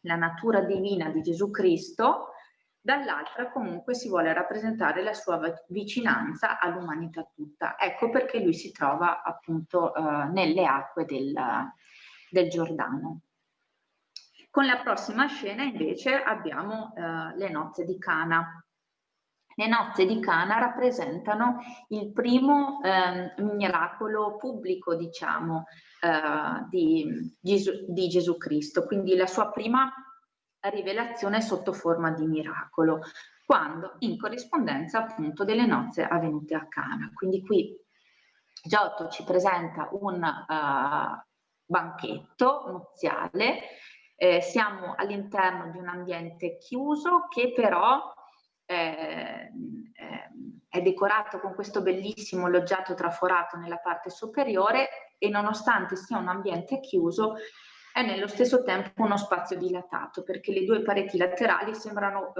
la natura divina di Gesù Cristo, dall'altra comunque si vuole rappresentare la sua vicinanza all'umanità tutta. Ecco perché lui si trova appunto nelle acque del Giordano. Con la prossima scena invece abbiamo le nozze di Cana. Le nozze di Cana rappresentano il primo miracolo pubblico, diciamo, di Gesù Cristo, quindi la sua prima rivelazione sotto forma di miracolo, quando in corrispondenza appunto delle nozze avvenute a Cana. Quindi qui Giotto ci presenta banchetto nuziale. Siamo all'interno di un ambiente chiuso che però è decorato con questo bellissimo loggiato traforato nella parte superiore e nonostante sia un ambiente chiuso è nello stesso tempo uno spazio dilatato, perché le due pareti laterali sembrano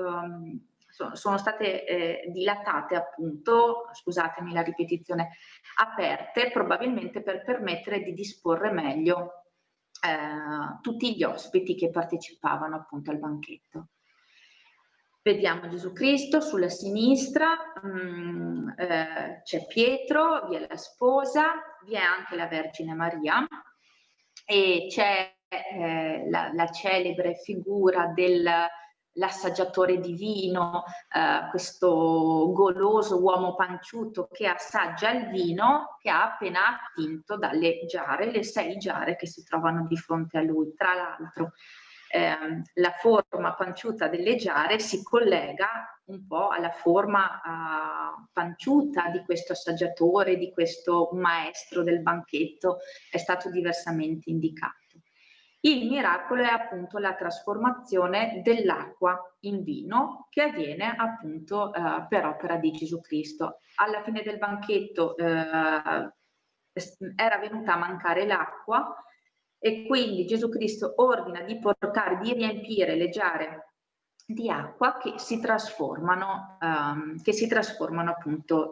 sono state dilatate, appunto, scusatemi la ripetizione, aperte probabilmente per permettere di disporre meglio tutti gli ospiti che partecipavano appunto al banchetto. Vediamo Gesù Cristo sulla sinistra, c'è Pietro, vi è la sposa, vi è anche la Vergine Maria e c'è la celebre figura dell'assaggiatore di vino, questo goloso uomo panciuto che assaggia il vino che ha appena attinto dalle giare, le 6 giare che si trovano di fronte a lui. Tra l'altro la forma panciuta delle giare si collega un po' alla forma panciuta di questo assaggiatore, di questo maestro del banchetto, è stato diversamente indicato. Il miracolo è appunto la trasformazione dell'acqua in vino che avviene appunto per opera di Gesù Cristo. Alla fine del banchetto era venuta a mancare l'acqua e quindi Gesù Cristo ordina di riempire le giare di acqua che si trasformano appunto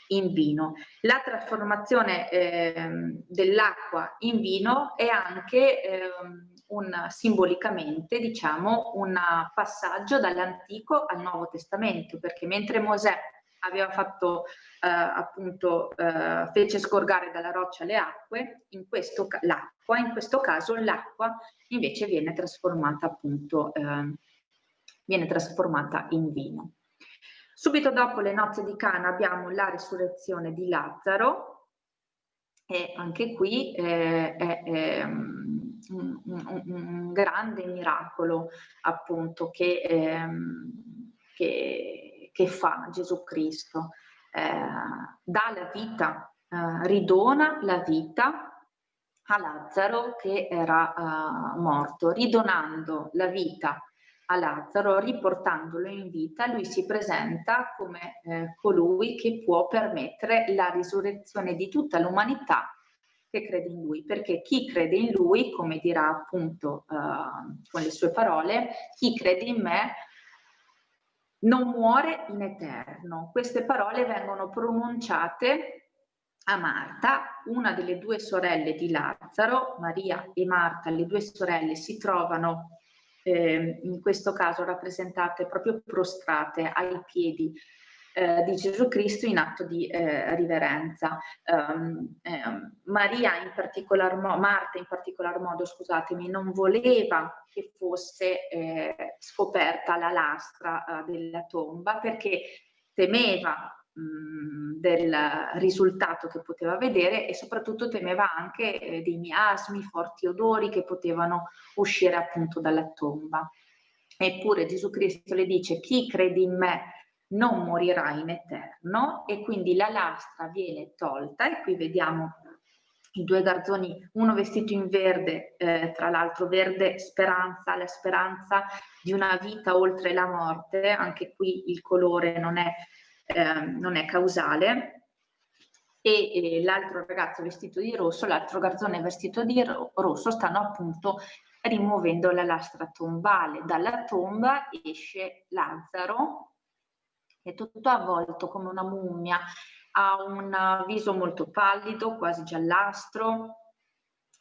in vino. La trasformazione dell'acqua in vino è anche simbolicamente, diciamo, un passaggio dall'Antico al Nuovo Testamento, perché mentre Mosè aveva fatto appunto fece sgorgare dalla roccia le acque, in questo caso l'acqua invece viene trasformata appunto in vino. Subito dopo le nozze di Cana abbiamo la risurrezione di Lazzaro e anche qui è un grande miracolo appunto che fa Gesù Cristo. Dà la vita, ridona la vita a Lazzaro che era morto, ridonando la vita a Lazzaro, riportandolo in vita, lui si presenta come colui che può permettere la risurrezione di tutta l'umanità che crede in lui, perché chi crede in lui, come dirà appunto con le sue parole, chi crede in me non muore in eterno. Queste parole vengono pronunciate a Marta, una delle 2 sorelle di Lazzaro. Maria e Marta, le 2 sorelle, si trovano in questo caso rappresentate proprio prostrate ai piedi di Gesù Cristo in atto di riverenza. Marta in particolar modo, scusatemi, non voleva che fosse scoperta la lastra della tomba perché temeva del risultato che poteva vedere e soprattutto temeva anche dei miasmi, forti odori che potevano uscire appunto dalla tomba. Eppure Gesù Cristo le dice: chi crede in me non morirà in eterno, e quindi la lastra viene tolta e qui vediamo i 2 garzoni, uno vestito in verde, tra l'altro verde speranza, la speranza di una vita oltre la morte. Anche qui il colore non è causale, e l'altro ragazzo vestito di rosso, l'altro garzone vestito di rosso stanno appunto rimuovendo la lastra tombale. Dalla tomba esce Lazzaro, è tutto avvolto come una mummia, ha un viso molto pallido, quasi giallastro,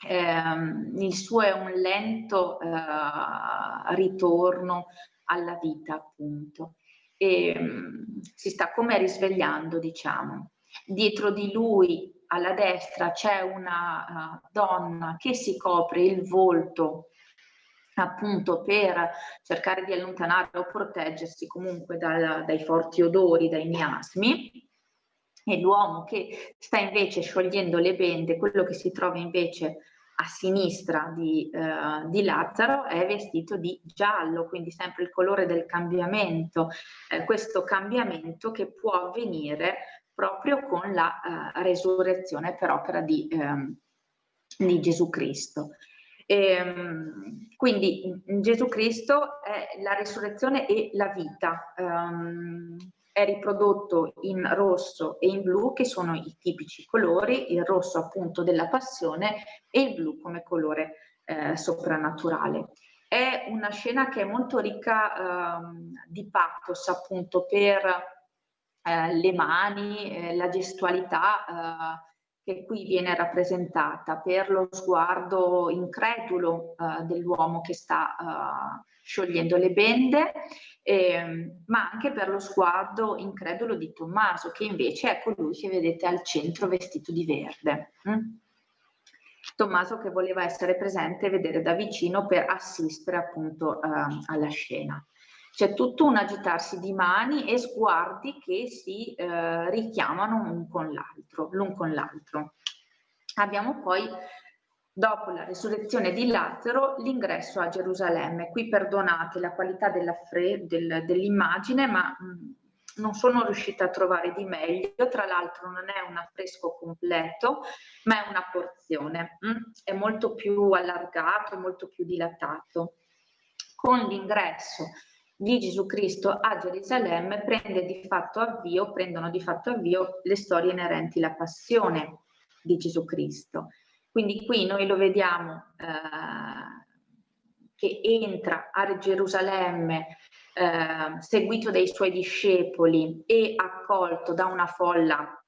il suo è un lento ritorno alla vita appunto. Si sta come risvegliando, diciamo. Dietro di lui alla destra c'è una donna che si copre il volto appunto per cercare di allontanare o proteggersi comunque dai forti odori, dai miasmi, e l'uomo che sta invece sciogliendo le bende, quello che si trova invece a sinistra di Lazzaro, è vestito di giallo, quindi sempre il colore del cambiamento, questo cambiamento che può avvenire proprio con la resurrezione per opera di di Gesù Cristo. Quindi Gesù Cristo è la risurrezione e la vita, è riprodotto in rosso e in blu, che sono i tipici colori, il rosso appunto della passione e il blu come colore soprannaturale. È una scena che è molto ricca di pathos, appunto, per le mani, la gestualità che qui viene rappresentata, per lo sguardo incredulo dell'uomo che sta sciogliendo le bende, ma anche per lo sguardo incredulo di Tommaso, che invece è colui che vedete al centro vestito di verde. Tommaso che voleva essere presente e vedere da vicino per assistere appunto alla scena. C'è tutto un agitarsi di mani e sguardi che si richiamano l'un con l'altro. Abbiamo poi, dopo la risurrezione di Lazzaro, l'ingresso a Gerusalemme. Qui perdonate la qualità dell'immagine, ma non sono riuscita a trovare di meglio. Tra l'altro non è un affresco completo, ma è una porzione. È molto più allargato, molto più dilatato. Con l'ingresso di Gesù Cristo a Gerusalemme prendono di fatto avvio le storie inerenti alla passione di Gesù Cristo. Quindi qui noi lo vediamo che entra a Gerusalemme seguito dai suoi discepoli e accolto da una folla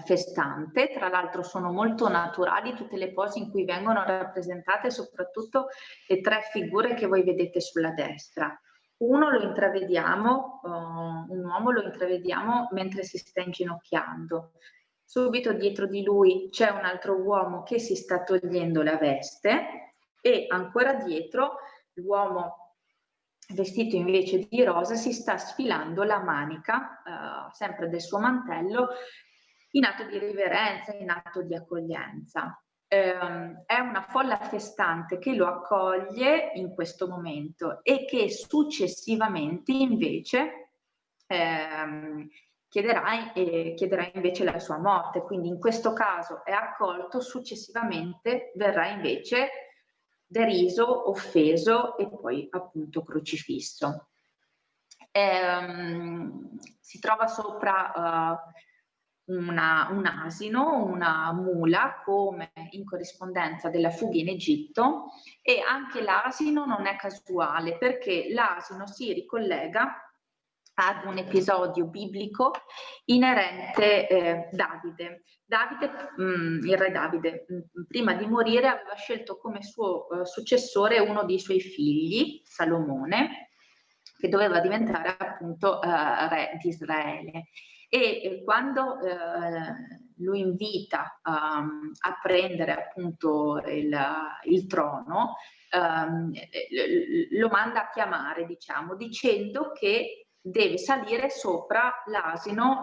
festante. Tra l'altro sono molto naturali tutte le pose in cui vengono rappresentate, soprattutto le tre figure che voi vedete sulla destra. Uno lo intravediamo, un uomo lo intravediamo mentre si sta inginocchiando. Subito dietro di lui c'è un altro uomo che si sta togliendo la veste e ancora dietro l'uomo vestito invece di rosa si sta sfilando la manica, sempre del suo mantello, in atto di riverenza, in atto di accoglienza. È una folla festante che lo accoglie in questo momento e che successivamente invece chiederà invece la sua morte. Quindi in questo caso è accolto, successivamente verrà invece deriso, offeso e poi appunto crocifisso. Si trova sopra un asino, una mula, come in corrispondenza della fuga in Egitto, e anche l'asino non è casuale, perché l'asino si ricollega ad un episodio biblico inerente Davide. Il re Davide, prima di morire, aveva scelto come suo successore uno dei suoi figli, Salomone, che doveva diventare appunto re di Israele. E quando lo invita a prendere appunto il trono, lo manda a chiamare, diciamo, dicendo che deve salire sopra l'asino,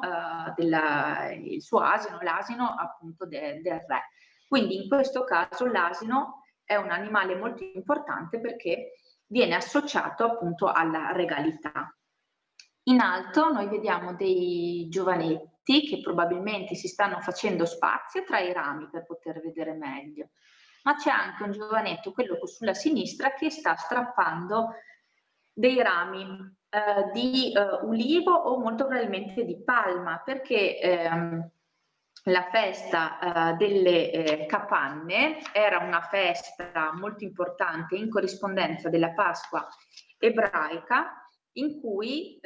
il suo asino, l'asino appunto del re. Quindi in questo caso l'asino è un animale molto importante perché viene associato appunto alla regalità. In alto noi vediamo dei giovanetti che probabilmente si stanno facendo spazio tra i rami per poter vedere meglio, ma c'è anche un giovanetto, quello sulla sinistra, che sta strappando dei rami di ulivo o molto probabilmente di palma, perché la festa delle capanne era una festa molto importante in corrispondenza della Pasqua ebraica, in cui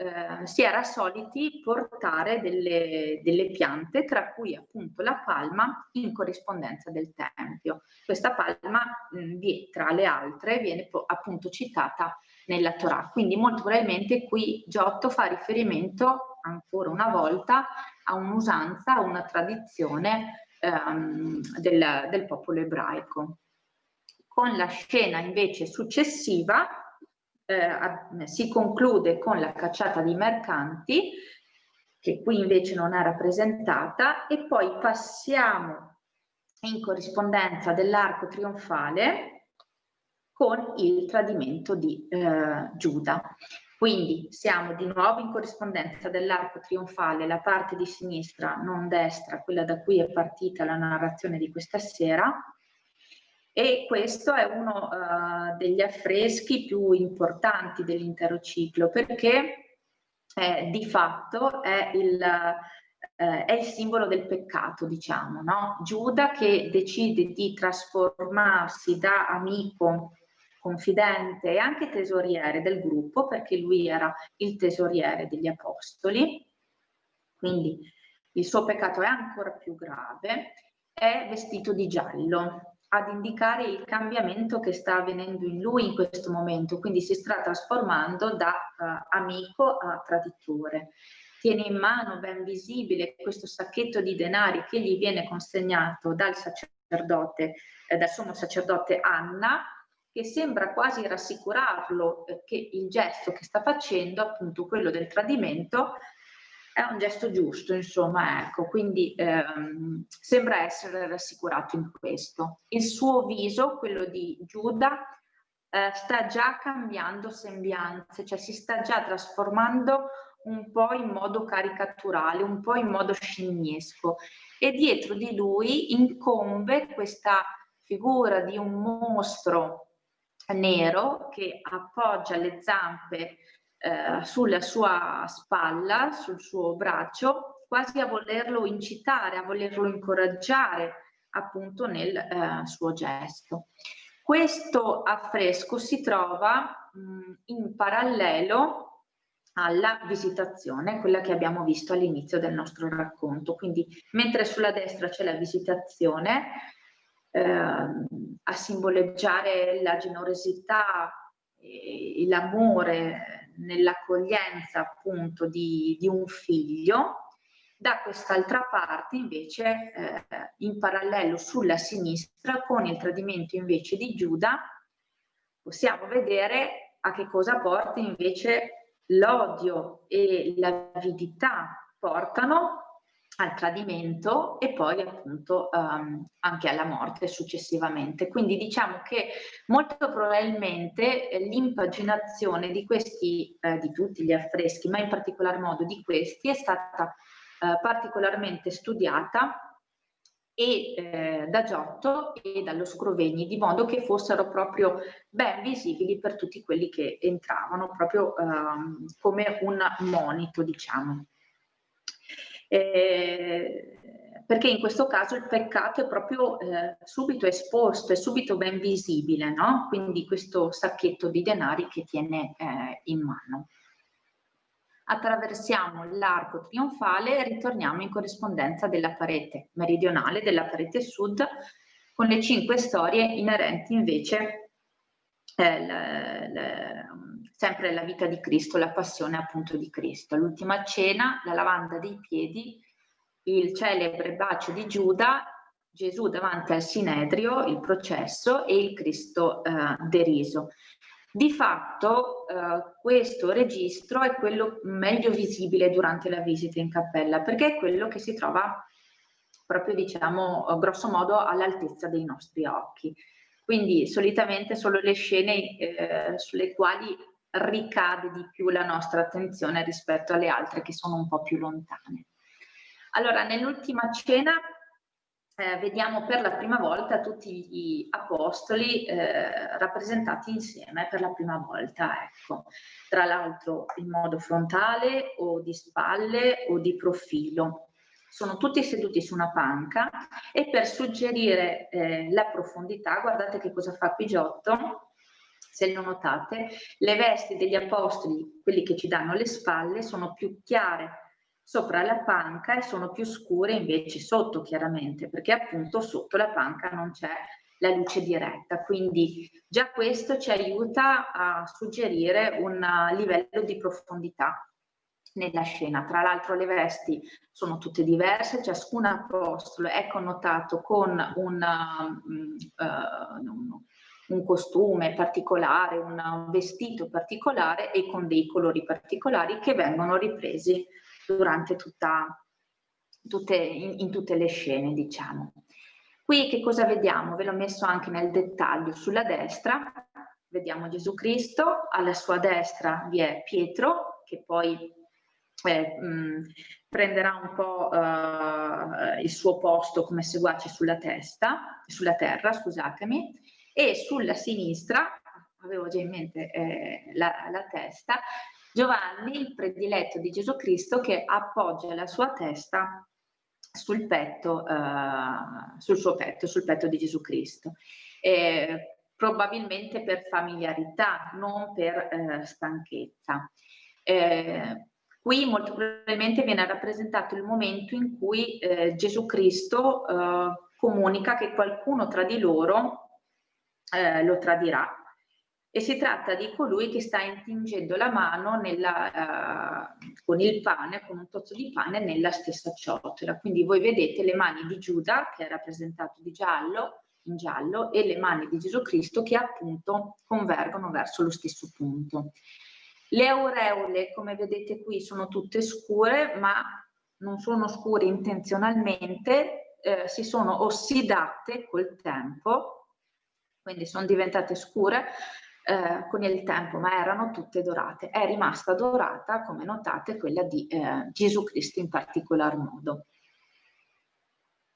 si era soliti portare delle piante, tra cui appunto la palma, in corrispondenza del Tempio. Questa palma, tra le altre, viene appunto citata nella Torah. Quindi molto probabilmente qui Giotto fa riferimento ancora una volta a un'usanza, a una tradizione del popolo ebraico. Con la scena invece successiva si conclude con la cacciata di mercanti, che qui invece non è rappresentata, e poi passiamo in corrispondenza dell'arco trionfale con il tradimento di Giuda. Quindi siamo di nuovo in corrispondenza dell'arco trionfale, la parte di sinistra, non destra, quella da cui è partita la narrazione di questa sera, E questo è uno degli affreschi più importanti dell'intero ciclo, perché di fatto è il simbolo del peccato, diciamo, no? Giuda che decide di trasformarsi da amico, confidente e anche tesoriere del gruppo, perché lui era il tesoriere degli apostoli, quindi il suo peccato è ancora più grave, è vestito di giallo, ad indicare il cambiamento che sta avvenendo in lui in questo momento, quindi si sta trasformando da amico a traditore. Tiene in mano ben visibile questo sacchetto di denari che gli viene consegnato dal sacerdote, dal sommo sacerdote Anna, che sembra quasi rassicurarlo che il gesto che sta facendo, appunto quello del tradimento, è un gesto giusto, insomma, ecco, quindi sembra essere rassicurato in questo. Il suo viso, quello di Giuda, sta già cambiando sembianze, cioè si sta già trasformando un po' in modo caricaturale, un po' in modo scimmiesco, e dietro di lui incombe questa figura di un mostro nero che appoggia le zampe sulla sua spalla, sul suo braccio, quasi a volerlo incitare, a volerlo incoraggiare appunto nel suo gesto. Questo affresco si trova in parallelo alla visitazione, quella che abbiamo visto all'inizio del nostro racconto. Quindi mentre sulla destra c'è la visitazione, a simboleggiare la generosità e l'amore nell'accoglienza appunto di un figlio, da quest'altra parte invece in parallelo sulla sinistra con il tradimento invece di Giuda possiamo vedere a che cosa porta invece l'odio e l'avidità portano al tradimento e poi appunto anche alla morte successivamente. Quindi diciamo che molto probabilmente l'impaginazione di questi, di tutti gli affreschi, ma in particolar modo di questi, è stata particolarmente studiata e da Giotto e dallo Scrovegni, di modo che fossero proprio ben visibili per tutti quelli che entravano, proprio come un monito, diciamo. Perché in questo caso il peccato è proprio subito esposto, è subito ben visibile, no? Quindi questo sacchetto di denari che tiene in mano. Attraversiamo l'arco trionfale e ritorniamo in corrispondenza della parete meridionale, della parete sud, con le 5 storie inerenti invece sempre la vita di Cristo, la passione appunto di Cristo. L'ultima cena, la lavanda dei piedi, il celebre bacio di Giuda, Gesù davanti al Sinedrio, il processo e il Cristo deriso. Di fatto questo registro è quello meglio visibile durante la visita in cappella, perché è quello che si trova proprio, diciamo, grosso modo all'altezza dei nostri occhi. Quindi solitamente sono le scene sulle quali ricade di più la nostra attenzione rispetto alle altre che sono un po' più lontane. Allora, nell'ultima cena vediamo per la prima volta tutti gli apostoli rappresentati insieme per la prima volta, ecco. Tra l'altro in modo frontale o di spalle o di profilo. Sono tutti seduti su una panca e per suggerire la profondità, guardate che cosa fa qui Giotto, se lo notate, le vesti degli apostoli, quelli che ci danno le spalle, sono più chiare sopra la panca e sono più scure invece sotto, chiaramente, perché appunto sotto la panca non c'è la luce diretta, quindi già questo ci aiuta a suggerire un livello di profondità nella scena. Tra l'altro le vesti sono tutte diverse, ciascun apostolo è connotato con un costume particolare, un vestito particolare e con dei colori particolari che vengono ripresi durante in tutte le scene, diciamo. Qui che cosa vediamo? Ve l'ho messo anche nel dettaglio. Sulla destra vediamo Gesù Cristo, alla sua destra vi è Pietro, che poi prenderà un po' il suo posto come seguace sulla terra, scusatemi, e sulla sinistra, avevo già in mente la testa, Giovanni, il prediletto di Gesù Cristo, che appoggia la sua testa sul petto, sul petto di Gesù Cristo. Probabilmente per familiarità, non per stanchezza. Qui molto probabilmente viene rappresentato il momento in cui Gesù Cristo comunica che qualcuno tra di loro lo tradirà. E si tratta di colui che sta intingendo la mano con il pane, con un tozzo di pane nella stessa ciotola. Quindi voi vedete le mani di Giuda, che è rappresentato in giallo, e le mani di Gesù Cristo che appunto convergono verso lo stesso punto. Le aureole, come vedete qui, sono tutte scure, ma non sono scure intenzionalmente, si sono ossidate col tempo, quindi sono diventate scure con il tempo, ma erano tutte dorate. È rimasta dorata, come notate, quella di Gesù Cristo in particolar modo.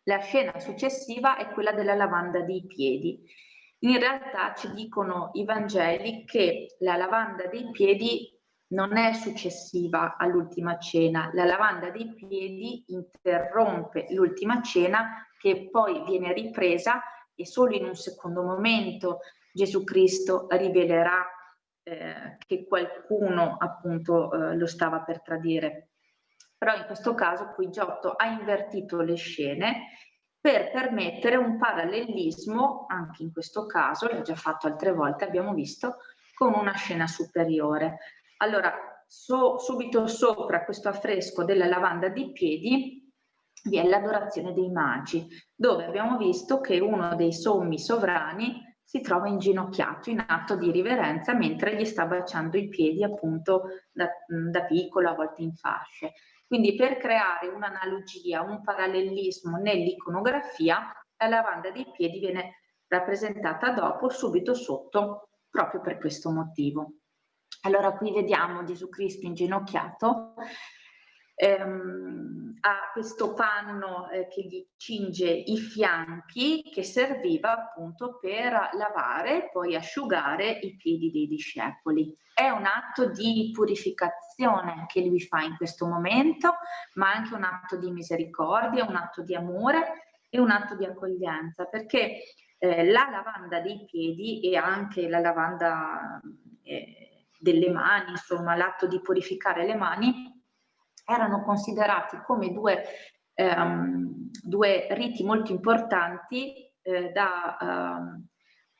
La scena successiva è quella della lavanda dei piedi. In realtà ci dicono i Vangeli che la lavanda dei piedi non è successiva all'ultima cena. La lavanda dei piedi interrompe l'ultima cena, che poi viene ripresa, e solo in un secondo momento Gesù Cristo rivelerà che qualcuno appunto lo stava per tradire. Però in questo caso qui Giotto ha invertito le scene per permettere un parallelismo, anche in questo caso, l'ho già fatto altre volte, abbiamo visto, con una scena superiore. Allora, subito sopra questo affresco della lavanda dei piedi vi è l'adorazione dei magi, dove abbiamo visto che uno dei sommi sovrani si trova inginocchiato in atto di riverenza mentre gli sta baciando i piedi appunto da piccolo, a volte in fasce. Quindi per creare un'analogia, un parallelismo nell'iconografia, la lavanda dei piedi viene rappresentata dopo, subito sotto, proprio per questo motivo. Allora qui vediamo Gesù Cristo inginocchiato, ha questo panno che gli cinge i fianchi, che serviva appunto per lavare e poi asciugare i piedi dei discepoli. È un atto di purificazione che lui fa in questo momento, ma anche un atto di misericordia, un atto di amore e un atto di accoglienza, perché la lavanda dei piedi e anche la lavanda delle mani, insomma l'atto di purificare le mani, erano considerati come due riti molto importanti da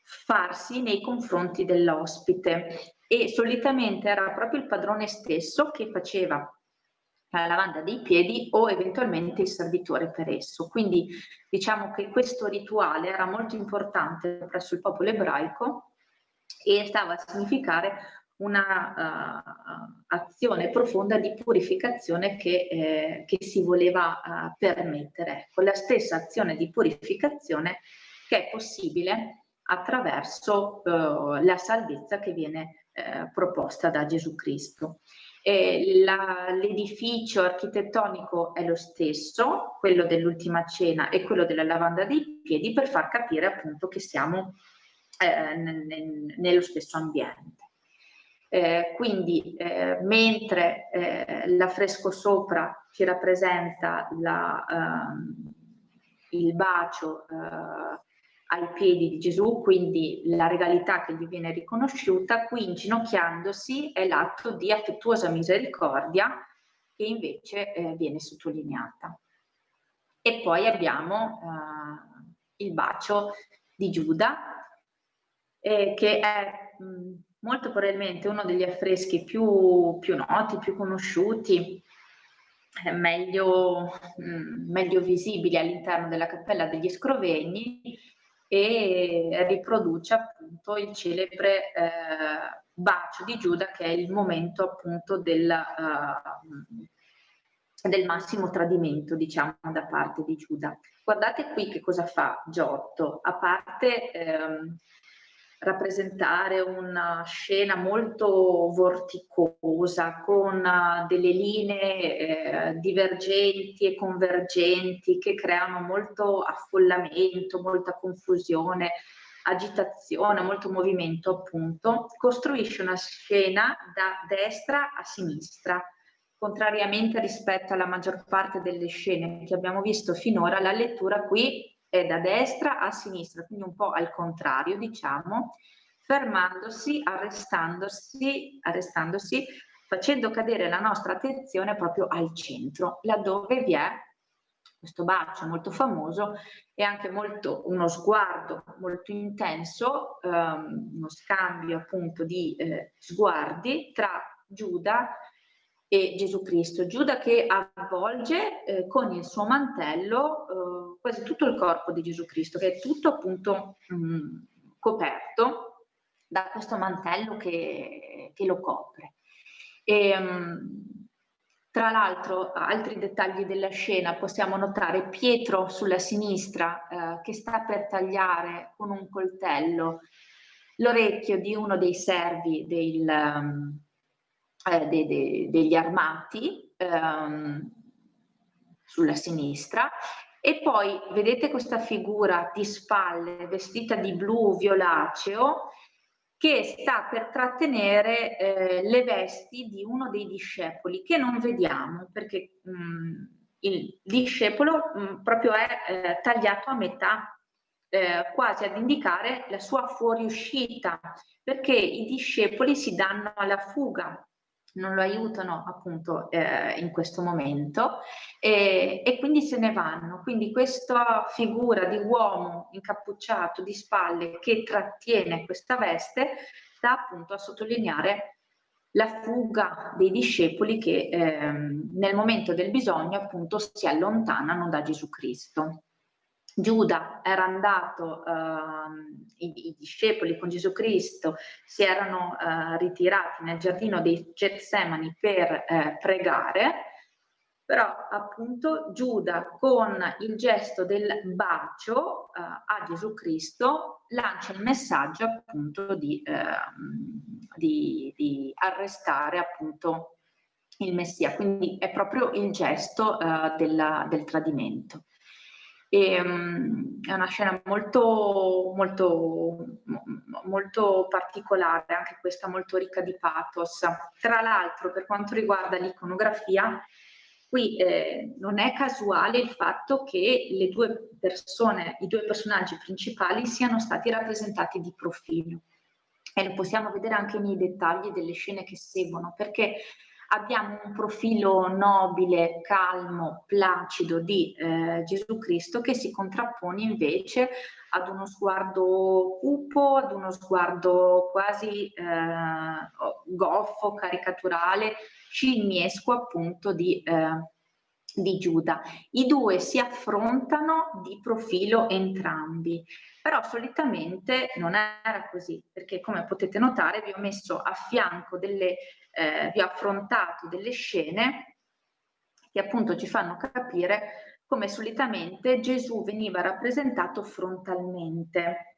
farsi nei confronti dell'ospite, e solitamente era proprio il padrone stesso che faceva la lavanda dei piedi o eventualmente il servitore per esso. Quindi diciamo che questo rituale era molto importante presso il popolo ebraico e stava a significare una azione profonda di purificazione che si voleva permettere. Ecco, la stessa azione di purificazione che è possibile attraverso la salvezza che viene proposta da Gesù Cristo. L'edificio architettonico è lo stesso, quello dell'ultima cena e quello della lavanda dei piedi, per far capire appunto che siamo nello stesso ambiente. Quindi mentre l'affresco sopra ci rappresenta il bacio ai piedi di Gesù, quindi la regalità che gli viene riconosciuta, qui inginocchiandosi è l'atto di affettuosa misericordia che invece viene sottolineata. E poi abbiamo il bacio di Giuda, che è molto probabilmente uno degli affreschi più noti, più conosciuti, meglio visibili all'interno della Cappella degli Scrovegni, e riproduce appunto il celebre bacio di Giuda, che è il momento appunto del massimo tradimento, diciamo, da parte di Giuda. Guardate qui che cosa fa Giotto, a parte rappresentare una scena molto vorticosa, con delle linee divergenti e convergenti che creano molto affollamento, molta confusione, agitazione, molto movimento appunto, costruisce una scena da destra a sinistra. Contrariamente rispetto alla maggior parte delle scene che abbiamo visto finora, la lettura qui è da destra a sinistra, quindi un po' al contrario, diciamo, fermandosi, arrestandosi, facendo cadere la nostra attenzione proprio al centro, laddove vi è questo bacio molto famoso e anche uno sguardo molto intenso, uno scambio appunto di sguardi tra Giuda e Gesù Cristo. Giuda che avvolge con il suo mantello quasi tutto il corpo di Gesù Cristo, che è tutto appunto coperto da questo mantello che lo copre. Tra l'altro, altri dettagli della scena, possiamo notare Pietro sulla sinistra che sta per tagliare con un coltello l'orecchio di uno dei servi degli armati sulla sinistra, e poi vedete questa figura di spalle vestita di blu violaceo che sta per trattenere le vesti di uno dei discepoli, che non vediamo perché il discepolo proprio è tagliato a metà, quasi ad indicare la sua fuoriuscita, perché i discepoli si danno alla fuga, non lo aiutano appunto in questo momento e quindi se ne vanno. Quindi questa figura di uomo incappucciato di spalle che trattiene questa veste sta appunto a sottolineare la fuga dei discepoli che nel momento del bisogno appunto si allontanano da Gesù Cristo. Giuda era andato, i discepoli con Gesù Cristo si erano ritirati nel giardino dei Getsemani per pregare, però appunto Giuda con il gesto del bacio a Gesù Cristo lancia il messaggio appunto di arrestare appunto il Messia, quindi è proprio il gesto del tradimento. È una scena molto particolare, anche questa molto ricca di pathos. Tra l'altro, per quanto riguarda l'iconografia, qui non è casuale il fatto che le due persone, i due personaggi principali siano stati rappresentati di profilo, e lo possiamo vedere anche nei dettagli delle scene che seguono, perché abbiamo un profilo nobile, calmo, placido di Gesù Cristo che si contrappone invece ad uno sguardo cupo, ad uno sguardo quasi goffo, caricaturale, scimmiesco appunto di Giuda. I due si affrontano di profilo entrambi, però solitamente non era così, perché come potete notare vi ho messo a fianco vi ho affrontato delle scene che appunto ci fanno capire come solitamente Gesù veniva rappresentato frontalmente.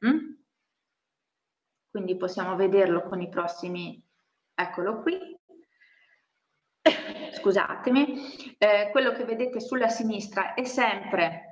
Quindi possiamo vederlo con i prossimi, eccolo qui. Scusatemi, quello che vedete sulla sinistra è sempre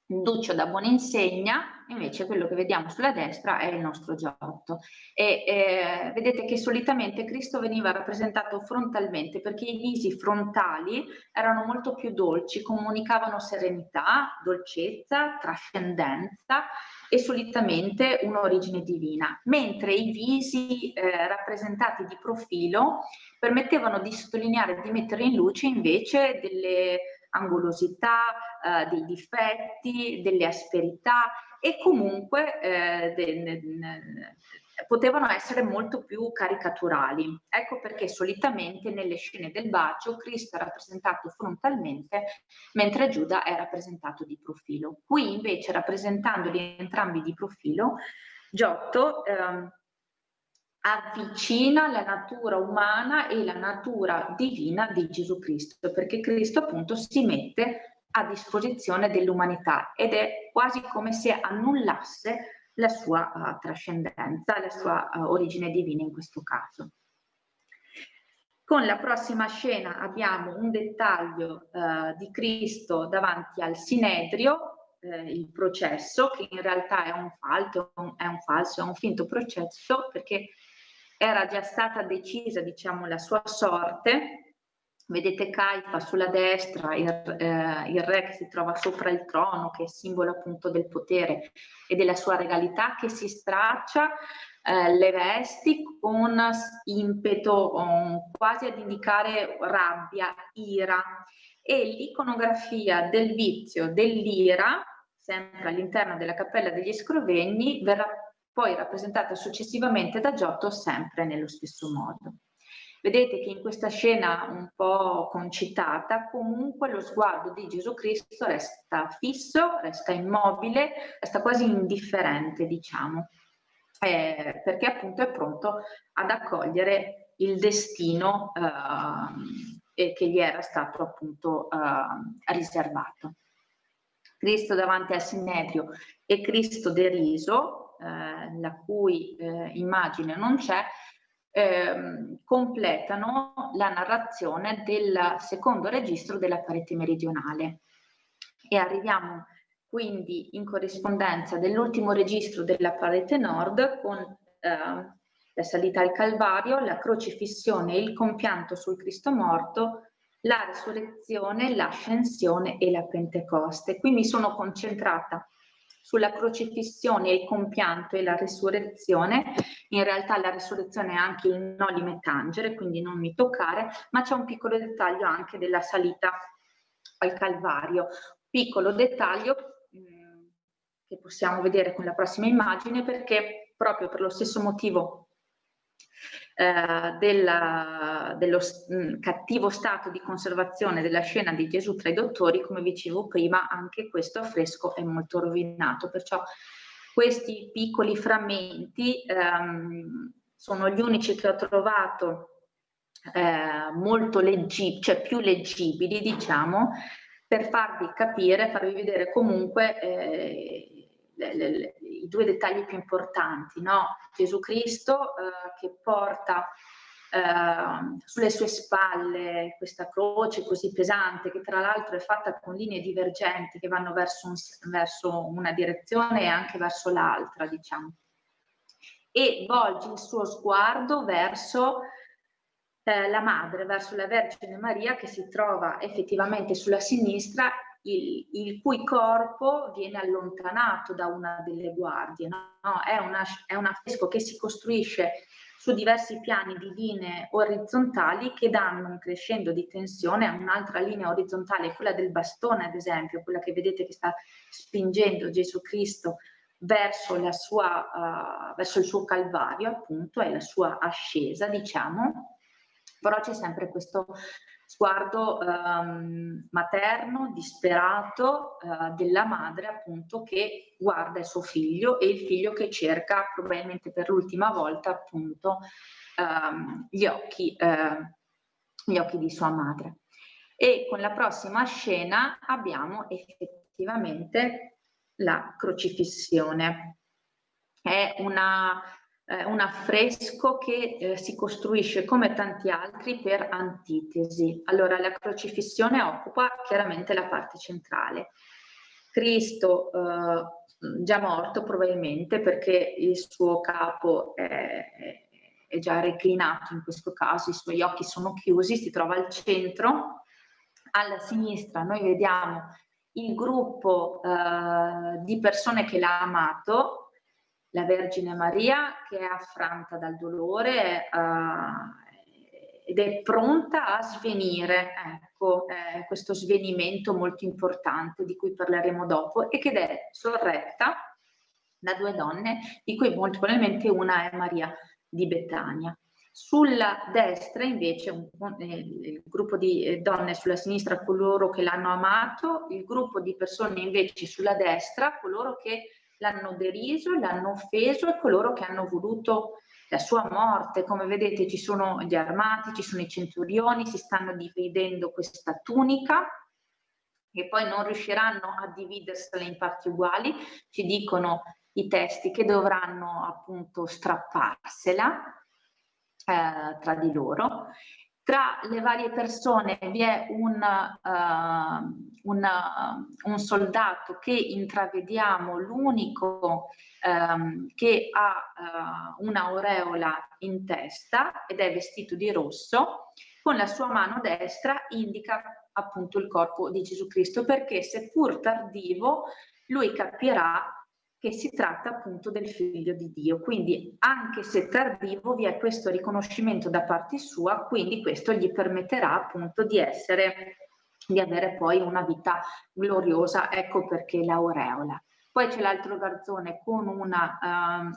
Duccio da Buoninsegna, invece quello che vediamo sulla destra è il nostro Giotto. E vedete che solitamente Cristo veniva rappresentato frontalmente, perché i visi frontali erano molto più dolci, comunicavano serenità, dolcezza, trascendenza e solitamente un'origine divina, mentre i visi rappresentati di profilo permettevano di sottolineare, di mettere in luce invece delle angolosità, dei difetti, delle asperità e comunque potevano essere molto più caricaturali. Ecco perché solitamente nelle scene del bacio Cristo è rappresentato frontalmente mentre Giuda è rappresentato di profilo. Qui invece, rappresentandoli entrambi di profilo, Giotto avvicina la natura umana e la natura divina di Gesù Cristo, perché Cristo appunto si mette a disposizione dell'umanità ed è quasi come se annullasse la sua trascendenza, la sua origine divina in questo caso. Con la prossima scena abbiamo un dettaglio di Cristo davanti al Sinedrio, il processo, che in realtà è un finto processo, perché era già stata decisa, diciamo, la sua sorte. Vedete Caifa sulla destra, il re che si trova sopra il trono, che è simbolo appunto del potere e della sua regalità, che si straccia le vesti con impeto quasi ad indicare rabbia, ira, e l'iconografia del vizio, dell'ira, sempre all'interno della Cappella degli Scrovegni, verrà poi rappresentata successivamente da Giotto sempre nello stesso modo. Vedete che in questa scena un po' concitata, comunque lo sguardo di Gesù Cristo resta fisso, resta immobile, resta quasi indifferente, diciamo, perché appunto è pronto ad accogliere il destino che gli era stato appunto riservato. Cristo davanti al Sinedrio e Cristo deriso, la cui immagine non c'è, completano la narrazione del secondo registro della parete meridionale, e arriviamo quindi in corrispondenza dell'ultimo registro della parete nord con la salita al Calvario, la crocifissione e il compianto sul Cristo morto, la resurrezione, l'ascensione e la Pentecoste. Qui mi sono concentrata sulla crocifissione, il compianto e la resurrezione. In realtà la resurrezione è anche il noli tangere, quindi non mi toccare, ma c'è un piccolo dettaglio anche della salita al Calvario. Piccolo dettaglio che possiamo vedere con la prossima immagine, perché proprio per lo stesso motivo dello cattivo stato di conservazione della scena di Gesù tra i dottori, come dicevo prima, anche questo affresco è molto rovinato, perciò questi piccoli frammenti sono gli unici che ho trovato molto leggibili, cioè più leggibili, diciamo, per farvi capire, farvi vedere comunque i due dettagli più importanti, no? Gesù Cristo che porta sulle sue spalle questa croce così pesante, che tra l'altro è fatta con linee divergenti che vanno verso una direzione e anche verso l'altra, diciamo, e volge il suo sguardo verso la madre, verso la Vergine Maria, che si trova effettivamente sulla sinistra, il cui corpo viene allontanato da una delle guardie, no? È un affresco che si costruisce su diversi piani di linee orizzontali che danno un crescendo di tensione a un'altra linea orizzontale, quella del bastone ad esempio, quella che vedete che sta spingendo Gesù Cristo verso il suo Calvario, appunto, è la sua ascesa, diciamo. Però c'è sempre questo sguardo materno, disperato, della madre, appunto, che guarda il suo figlio, e il figlio che cerca probabilmente per l'ultima volta, appunto, gli occhi di sua madre. E con la prossima scena abbiamo effettivamente la crocifissione. È un affresco che si costruisce come tanti altri per antitesi. Allora, la crocifissione occupa chiaramente la parte centrale. Cristo già morto probabilmente, perché il suo capo è già reclinato in questo caso, i suoi occhi sono chiusi, si trova al centro. Alla sinistra noi vediamo il gruppo di persone che l'ha amato, la Vergine Maria che è affranta dal dolore ed è pronta a svenire, ecco, questo svenimento molto importante di cui parleremo dopo, e che è sorretta da due donne, di cui molto probabilmente una è Maria di Betania. Sulla destra invece il gruppo di donne, sulla sinistra coloro che l'hanno amato, il gruppo di persone invece sulla destra coloro che l'hanno deriso, l'hanno offeso, e coloro che hanno voluto la sua morte. Come vedete ci sono gli armati, ci sono i centurioni, si stanno dividendo questa tunica, che poi non riusciranno a dividersela in parti uguali. Ci dicono i testi che dovranno appunto strapparsela tra di loro. Tra le varie persone vi è un soldato che intravediamo, l'unico che ha un'aureola in testa ed è vestito di rosso, con la sua mano destra indica appunto il corpo di Gesù Cristo, perché seppur tardivo lui capirà che si tratta appunto del figlio di Dio. Quindi anche se tardivo vi è questo riconoscimento da parte sua, quindi questo gli permetterà appunto di avere poi una vita gloriosa, ecco perché l'aureola. Poi c'è l'altro garzone con una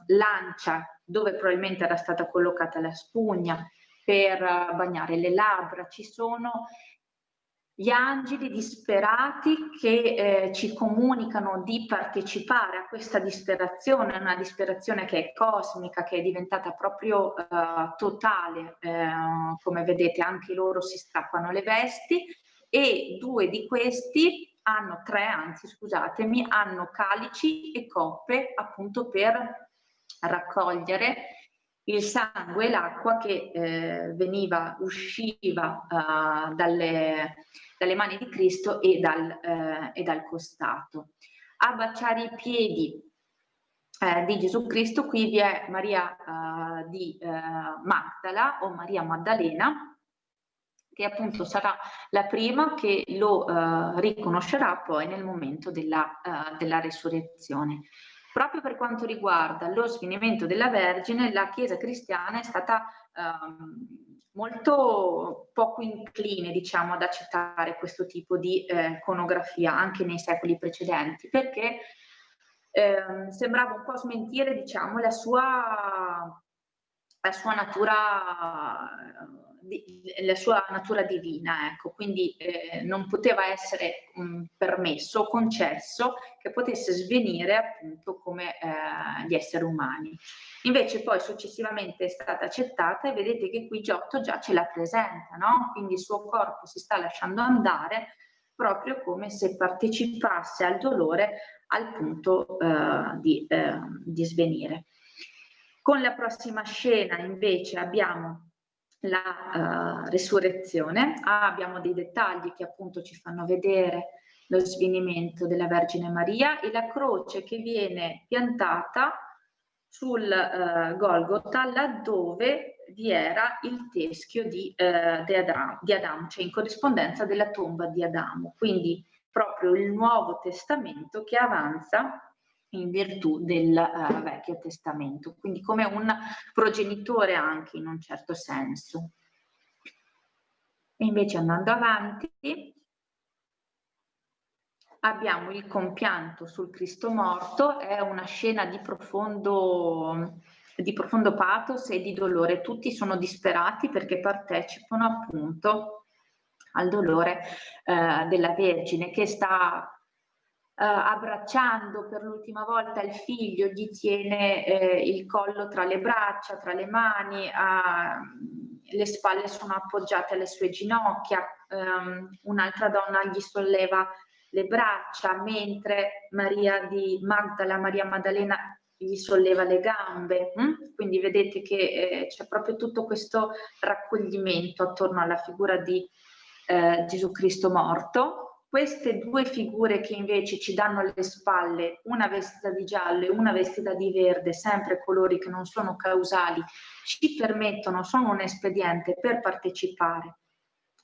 lancia dove probabilmente era stata collocata la spugna per bagnare le labbra. Ci sono gli angeli disperati che ci comunicano di partecipare a questa disperazione, una disperazione che è cosmica, che è diventata proprio totale, come vedete anche loro si strappano le vesti, e tre anzi scusatemi, hanno calici e coppe appunto per raccogliere il sangue e l'acqua che usciva dalle mani di Cristo e dal costato. A baciare i piedi di Gesù Cristo, qui vi è Maria di Magdala o Maria Maddalena, che appunto sarà la prima che lo riconoscerà poi nel momento della resurrezione. Proprio per quanto riguarda lo svenimento della Vergine, la Chiesa cristiana è stata molto poco incline, diciamo, ad accettare questo tipo di iconografia anche nei secoli precedenti, perché sembrava un po' smentire, diciamo, la sua natura divina, ecco, quindi non poteva essere permesso, concesso che potesse svenire appunto come gli esseri umani. Invece poi successivamente è stata accettata e vedete che qui Giotto già ce la presenta, no? Quindi il suo corpo si sta lasciando andare proprio come se partecipasse al dolore al punto di svenire. Con la prossima scena invece abbiamo la resurrezione. Abbiamo dei dettagli che appunto ci fanno vedere lo svenimento della Vergine Maria e la croce che viene piantata sul Golgota, laddove vi era il teschio di Adamo, cioè in corrispondenza della tomba di Adamo. Quindi proprio il Nuovo Testamento che avanza in virtù del Vecchio Testamento, quindi come un progenitore anche in un certo senso. E invece andando avanti abbiamo il compianto sul Cristo morto, è una scena di profondo pathos e di dolore. Tutti sono disperati perché partecipano appunto al dolore della Vergine che sta abbracciando per l'ultima volta il figlio, gli tiene il collo tra le braccia, tra le mani, le spalle sono appoggiate alle sue ginocchia, un'altra donna gli solleva le braccia, mentre Maria di Magdala, Maria Maddalena gli solleva le gambe. Quindi vedete che c'è proprio tutto questo raccoglimento attorno alla figura di Gesù Cristo morto. Queste due figure che invece ci danno alle spalle, una vestita di giallo e una vestita di verde, sempre colori che non sono causali, ci permettono, sono un espediente per partecipare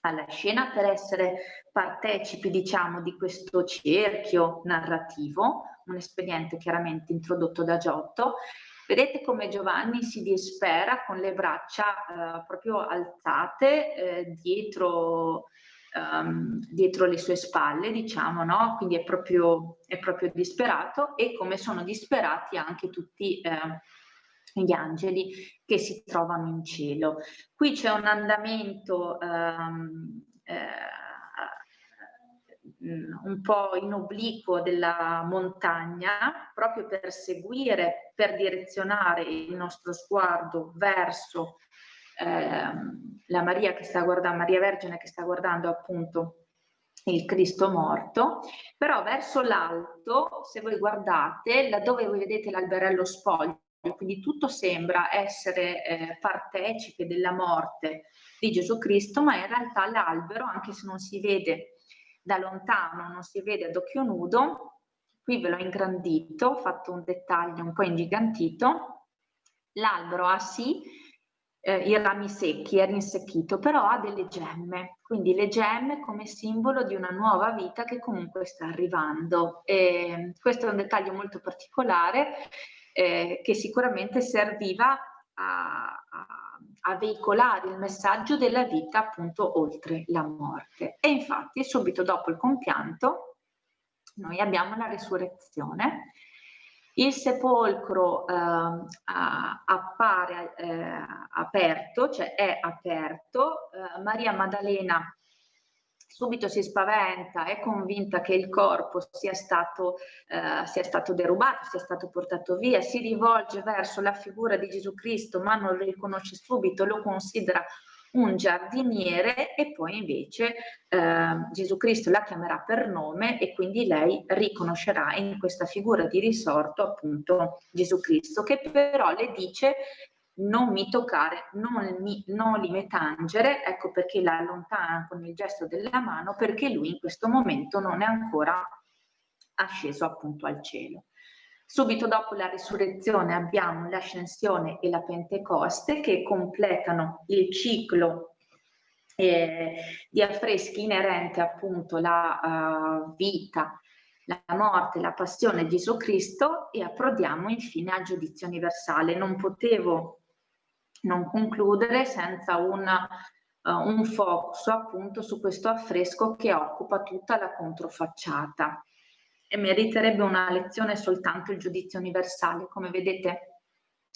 alla scena, per essere partecipi, diciamo, di questo cerchio narrativo, un espediente chiaramente introdotto da Giotto. Vedete come Giovanni si dispera con le braccia proprio alzate dietro le sue spalle, diciamo, no? Quindi è proprio disperato, e come sono disperati anche tutti gli angeli che si trovano in cielo. Qui c'è un andamento un po' in obliquo della montagna, proprio per seguire, per direzionare il nostro sguardo verso la Maria che sta guardando, Maria Vergine che sta guardando appunto il Cristo morto, però verso l'alto, se voi guardate, laddove voi vedete l'alberello spoglio, quindi tutto sembra essere partecipe della morte di Gesù Cristo, ma in realtà l'albero, anche se non si vede da lontano, non si vede ad occhio nudo, qui ve l'ho ingrandito, ho fatto un dettaglio un po' ingigantito, l'albero ha sì i rami secchi, è rinsecchito, però ha delle gemme, quindi le gemme come simbolo di una nuova vita che comunque sta arrivando. E questo è un dettaglio molto particolare che sicuramente serviva a veicolare il messaggio della vita appunto oltre la morte. E infatti subito dopo il compianto noi abbiamo la risurrezione. Il sepolcro appare aperto, cioè è aperto. Maria Maddalena subito si spaventa, è convinta che il corpo sia stato derubato, sia stato portato via, si rivolge verso la figura di Gesù Cristo, ma non lo riconosce subito, lo considera un giardiniere, e poi invece Gesù Cristo la chiamerà per nome e quindi lei riconoscerà in questa figura di risorto appunto Gesù Cristo, che però le dice: non mi toccare, non li mi tangere, ecco perché la allontana con il gesto della mano, perché lui in questo momento non è ancora asceso appunto al cielo. Subito dopo la risurrezione abbiamo l'ascensione e la Pentecoste che completano il ciclo di affreschi inerente appunto alla vita, la morte, la passione di Gesù Cristo, e approdiamo infine al giudizio universale. Non potevo non concludere senza un focus appunto su questo affresco che occupa tutta la controfacciata. E meriterebbe una lezione soltanto il giudizio universale. Come vedete,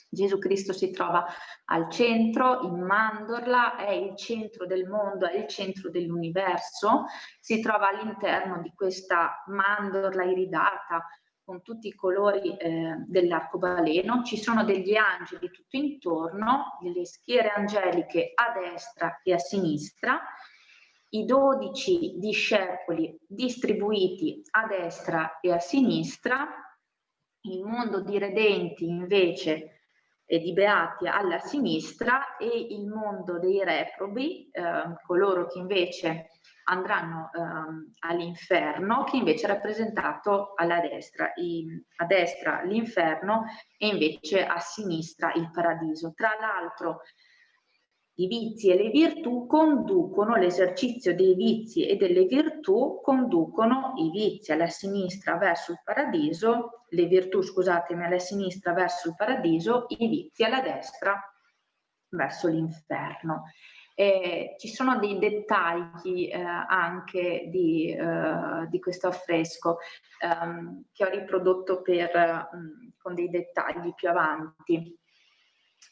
Gesù Cristo si trova al centro, in mandorla, è il centro del mondo, è il centro dell'universo, si trova all'interno di questa mandorla iridata con tutti i colori dell'arcobaleno, ci sono degli angeli tutto intorno, delle schiere angeliche a destra e a sinistra, i 12 discepoli distribuiti a destra e a sinistra, il mondo di redenti invece e di beati alla sinistra, e il mondo dei reprobi, coloro che invece andranno all'inferno, che invece è rappresentato alla destra, a destra l'inferno e invece a sinistra il paradiso. Tra l'altro i vizi e le virtù conducono, l'esercizio dei vizi e delle virtù conducono i vizi alla sinistra verso il paradiso, le virtù, scusatemi, alla sinistra verso il paradiso, i vizi alla destra verso l'inferno. Ci sono dei dettagli anche di questo affresco che ho riprodotto con dei dettagli più avanti,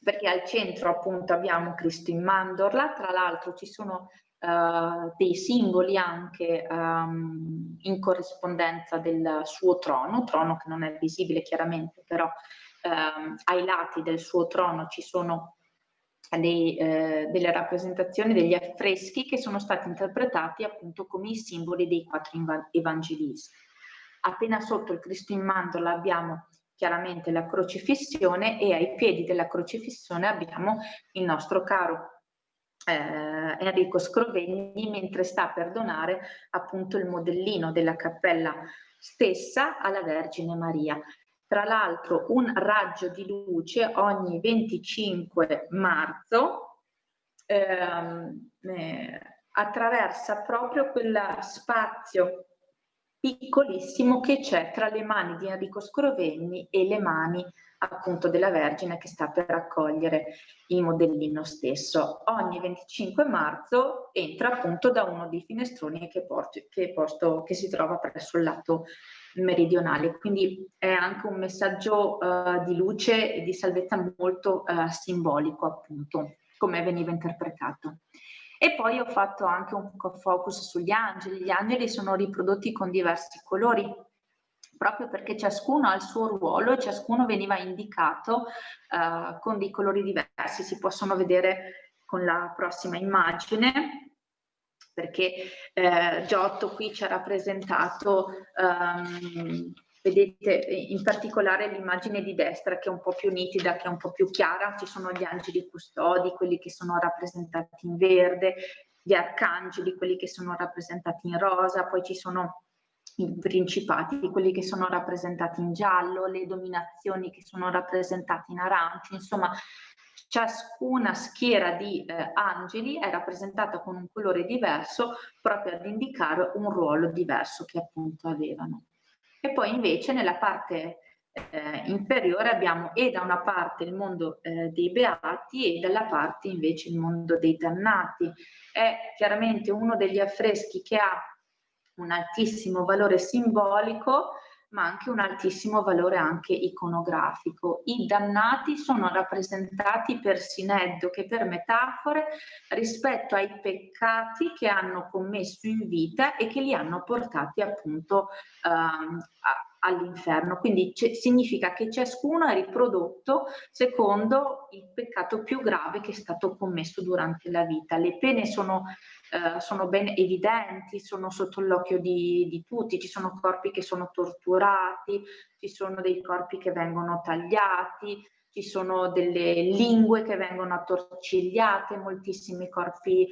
perché al centro appunto abbiamo Cristo in mandorla, tra l'altro ci sono dei simboli anche in corrispondenza del suo trono che non è visibile chiaramente, però ai lati del suo trono ci sono delle rappresentazioni, degli affreschi che sono stati interpretati appunto come i simboli dei 4 evangelisti. Appena sotto il Cristo in mandorla abbiamo chiaramente la crocifissione, e ai piedi della crocifissione abbiamo il nostro caro Enrico Scrovegni mentre sta per donare appunto il modellino della cappella stessa alla Vergine Maria. Tra l'altro un raggio di luce ogni 25 marzo attraversa proprio quel spazio piccolissimo che c'è tra le mani di Enrico Scrovegni e le mani appunto della Vergine che sta per raccogliere il modellino stesso. Ogni 25 marzo entra appunto da uno dei finestroni che si trova presso il lato meridionale, quindi è anche un messaggio di luce e di salvezza molto simbolico appunto, come veniva interpretato. E poi ho fatto anche un focus sugli angeli. Gli angeli sono riprodotti con diversi colori, proprio perché ciascuno ha il suo ruolo e ciascuno veniva indicato con dei colori diversi. Si possono vedere con la prossima immagine. perché Giotto qui ci ha rappresentato, vedete in particolare l'immagine di destra che è un po' più nitida, che è un po' più chiara, ci sono gli angeli custodi, quelli che sono rappresentati in verde, gli arcangeli, quelli che sono rappresentati in rosa, poi ci sono i principati, quelli che sono rappresentati in giallo, le dominazioni che sono rappresentate in arancio, insomma ciascuna schiera di angeli è rappresentata con un colore diverso proprio ad indicare un ruolo diverso che appunto avevano. E poi invece nella parte inferiore abbiamo e da una parte il mondo dei beati e dalla parte invece il mondo dei dannati. È chiaramente uno degli affreschi che ha un altissimo valore simbolico, ma anche un altissimo valore anche iconografico. I dannati sono rappresentati per sineddo che per metafore rispetto ai peccati che hanno commesso in vita e che li hanno portati appunto all'inferno. Quindi significa che ciascuno è riprodotto secondo il peccato più grave che è stato commesso durante la vita. Le pene sono ben evidenti, sono sotto l'occhio di tutti, ci sono corpi che sono torturati, ci sono dei corpi che vengono tagliati, ci sono delle lingue che vengono attorcigliate, moltissimi corpi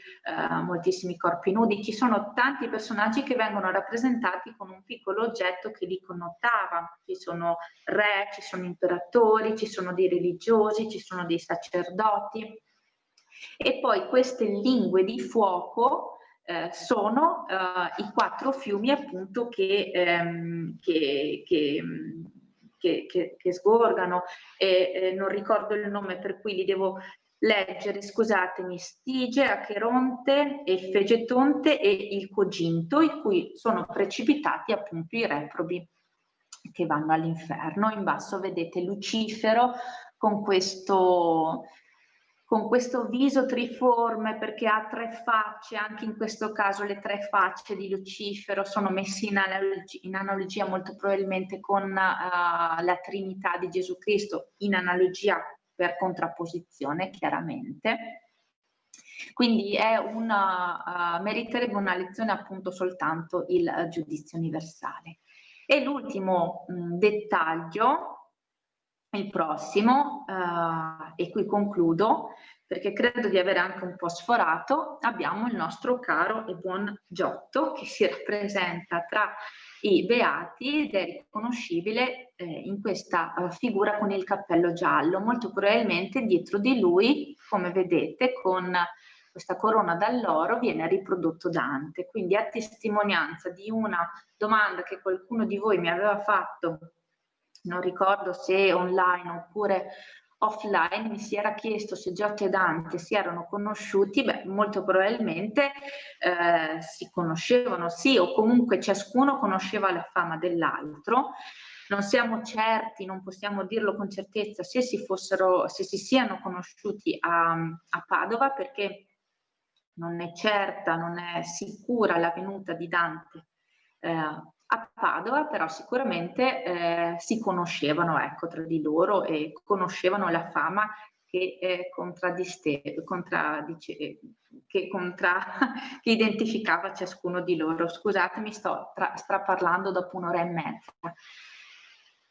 nudi, ci sono tanti personaggi che vengono rappresentati con un piccolo oggetto che li connotava, ci sono re, ci sono imperatori, ci sono dei religiosi, ci sono dei sacerdoti. E poi queste lingue di fuoco sono i 4 fiumi appunto che sgorgano, non ricordo il nome per cui li devo leggere, scusatemi, Stige, Acheronte, Efegetonte e il Coginto, in cui sono precipitati appunto i reprobi che vanno all'inferno. In basso vedete Lucifero con questo viso triforme, perché ha 3 facce, anche in questo caso le 3 facce di Lucifero sono messe in analogia molto probabilmente con la Trinità di Gesù Cristo, in analogia per contrapposizione chiaramente. Quindi meriterebbe una lezione appunto soltanto il giudizio universale. E l'ultimo dettaglio, il prossimo, e qui concludo, perché credo di avere anche un po' sforato, abbiamo il nostro caro e buon Giotto che si rappresenta tra i beati ed è riconoscibile in questa figura con il cappello giallo. Molto probabilmente dietro di lui, come vedete, con questa corona d'alloro viene riprodotto Dante. Quindi a testimonianza di una domanda che qualcuno di voi mi aveva fatto, non ricordo se online oppure offline, mi si era chiesto se Giotto e Dante si erano conosciuti. Beh, molto probabilmente si conoscevano, sì, o comunque ciascuno conosceva la fama dell'altro. Non siamo certi, non possiamo dirlo con certezza se si siano conosciuti a Padova, perché non è certa, non è sicura la venuta di Dante a Padova, però sicuramente si conoscevano, ecco, tra di loro e conoscevano la fama che che identificava ciascuno di loro. Scusatemi, sto straparlando dopo 1 ora e mezza.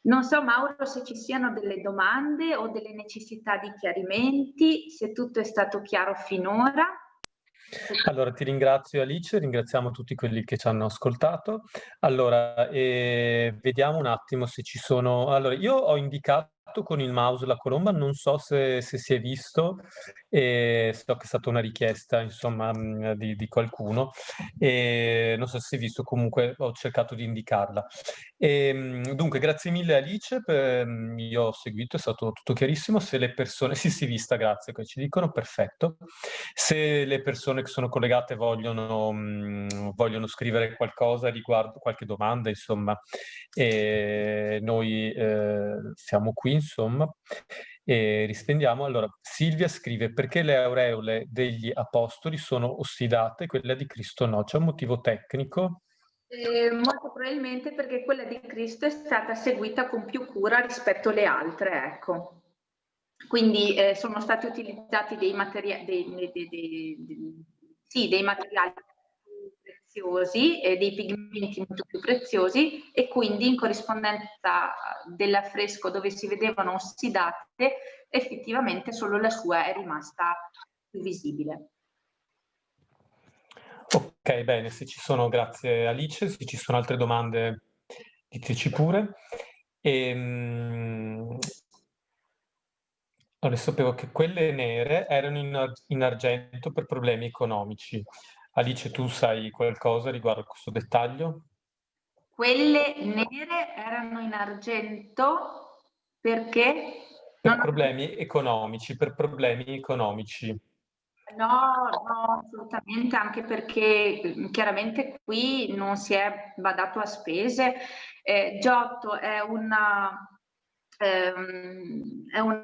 Non so, Mauro, se ci siano delle domande o delle necessità di chiarimenti, se tutto è stato chiaro finora. Allora, ti ringrazio Alice, ringraziamo tutti quelli che ci hanno ascoltato. Allora, vediamo un attimo se ci sono... Allora, io ho indicato con il mouse la colomba, non so se si è visto, e so che è stata una richiesta, insomma, di qualcuno, e non so se si è visto, comunque ho cercato di indicarla. Dunque, grazie mille Alice, io ho seguito, è stato tutto chiarissimo. Se le persone... Sì, si è vista, grazie, che ci dicono, perfetto. Se le persone che sono collegate vogliono scrivere qualcosa riguardo qualche domanda, insomma, noi siamo qui, insomma, e rispondiamo. Allora, Silvia scrive: perché le aureole degli apostoli sono ossidate, quella di Cristo no? C'è un motivo tecnico? Molto probabilmente perché quella di Cristo è stata seguita con più cura rispetto alle altre, ecco. Quindi sono stati utilizzati dei materiali preziosi e dei pigmenti molto più preziosi, e quindi in corrispondenza dell'affresco dove si vedevano ossidate, effettivamente solo la sua è rimasta più visibile. Ok, bene, se ci sono, grazie Alice, se ci sono altre domande diteci pure. Allora, sapevo che quelle nere erano in argento per problemi economici. Alice, tu sai qualcosa riguardo a questo dettaglio? Quelle nere erano in argento perché Per problemi economici, per problemi economici. No, no, assolutamente, anche perché chiaramente qui non si è badato a spese. Giotto è un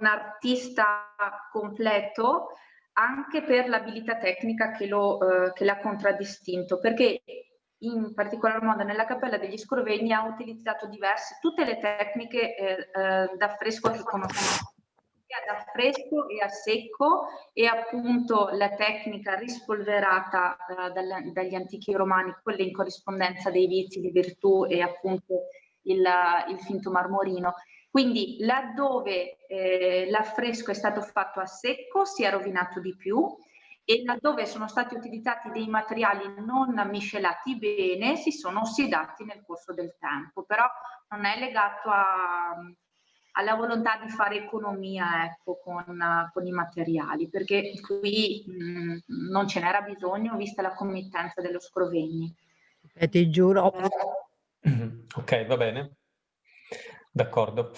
artista completo anche per l'abilità tecnica che l'ha contraddistinto, perché in particolar modo nella Cappella degli Scrovegni ha utilizzato tutte le tecniche d'affresco che conosciamo, ad affresco e a secco, e appunto la tecnica rispolverata dagli antichi romani, quella in corrispondenza dei vizi di virtù, e appunto il finto marmorino. Quindi laddove l'affresco è stato fatto a secco si è rovinato di più, e laddove sono stati utilizzati dei materiali non miscelati bene si sono ossidati nel corso del tempo, però non è legato alla volontà di fare economia, ecco, con i materiali, perché qui non ce n'era bisogno vista la committenza dello Scrovegni. Ti giuro. Ok, va bene. D'accordo.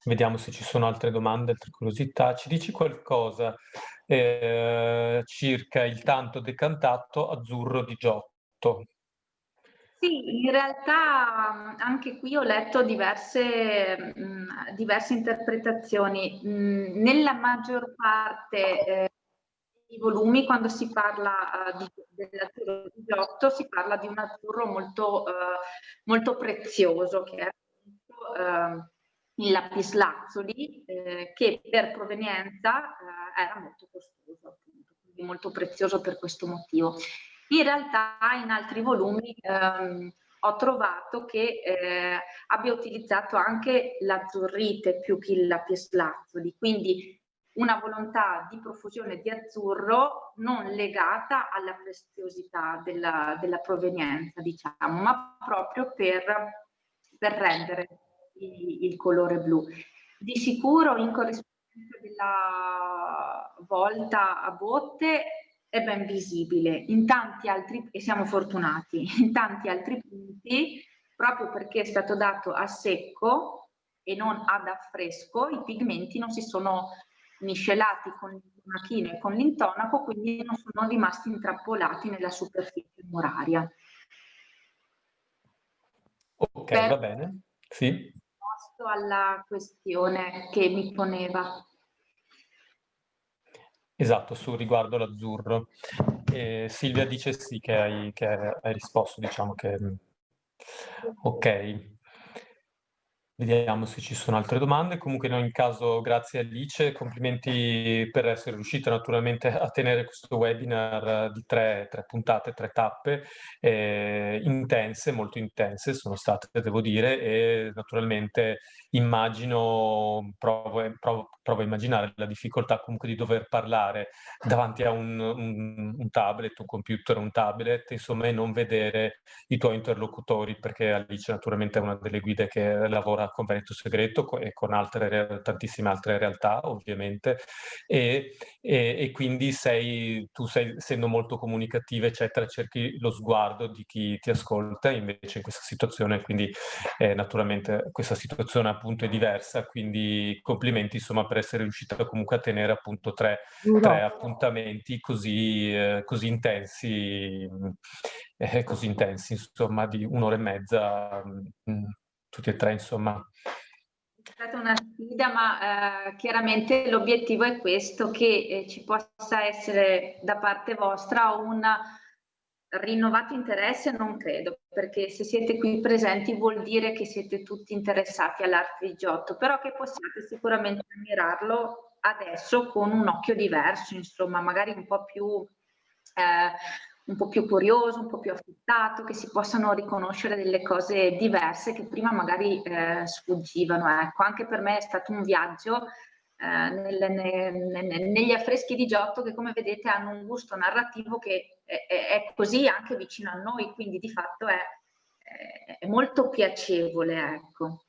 Vediamo se ci sono altre domande, altre curiosità. Ci dici qualcosa circa il tanto decantato azzurro di Giotto? Sì, in realtà anche qui ho letto diverse interpretazioni. Nella maggior parte dei volumi, quando si parla dell'azzurro di Giotto, si parla di un azzurro molto prezioso, che è il lapislazzuli, che per provenienza era molto costoso, appunto, quindi molto prezioso per questo motivo. In realtà in altri volumi ho trovato che abbia utilizzato anche l'azzurrite più che il lapislazzuli, quindi una volontà di profusione di azzurro non legata alla preziosità della provenienza, diciamo, ma proprio per rendere il colore blu. Di sicuro in corrispondenza della volta a botte è ben visibile, in tanti altri, e siamo fortunati, in tanti altri punti, proprio perché è stato dato a secco e non ad affresco, i pigmenti non si sono miscelati con l'intonachino e con l'intonaco, quindi non sono rimasti intrappolati nella superficie muraria. Ok, va bene. Sì. Risposto alla questione che mi poneva. Esatto, su riguardo l'azzurro. Silvia dice sì, che hai risposto, diciamo che... Ok. Vediamo se ci sono altre domande. Comunque in ogni caso, grazie Alice, complimenti per essere riuscita naturalmente a tenere questo webinar di tre puntate, 3 tappe, intense, molto intense sono state, devo dire, e naturalmente provo a immaginare la difficoltà comunque di dover parlare davanti a un tablet, un computer, un tablet, insomma, e non vedere i tuoi interlocutori, perché Alice naturalmente è una delle guide che lavora con Veneto Segreto e con tantissime altre realtà, ovviamente, e quindi essendo molto comunicativa, eccetera, cerchi lo sguardo di chi ti ascolta, invece in questa situazione, quindi naturalmente questa situazione appunto è diversa, quindi complimenti insomma per essere riuscita comunque a tenere appunto tre appuntamenti così intensi, insomma, di 1 ora e mezza, tutti e 3, insomma. È stata una sfida, ma chiaramente l'obiettivo è questo, che ci possa essere da parte vostra un rinnovato interesse, non credo, perché se siete qui presenti vuol dire che siete tutti interessati all'arte di Giotto, però che possiate sicuramente ammirarlo adesso con un occhio diverso, insomma, magari un po' più un po' più curioso, un po' più affettato, che si possano riconoscere delle cose diverse che prima magari sfuggivano. Ecco, anche per me è stato un viaggio negli affreschi di Giotto, che come vedete hanno un gusto narrativo che è così anche vicino a noi, quindi di fatto è molto piacevole, ecco.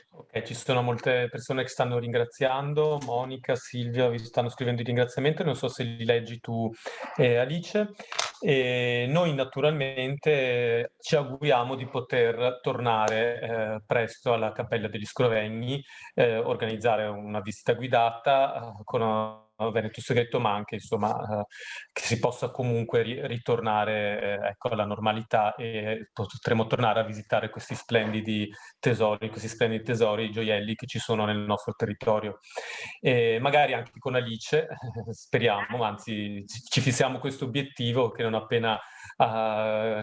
Ok, ci sono molte persone che stanno ringraziando, Monica, Silvia, vi stanno scrivendo i ringraziamenti, non so se li leggi tu, Alice. E noi naturalmente ci auguriamo di poter tornare presto alla Cappella degli Scrovegni, organizzare una visita guidata con Veneto Segreto, ma anche insomma che si possa comunque ritornare ecco, alla normalità e potremo tornare a visitare questi splendidi tesori, gioielli che ci sono nel nostro territorio. E magari anche con Alice, speriamo, anzi ci fissiamo questo obiettivo che non appena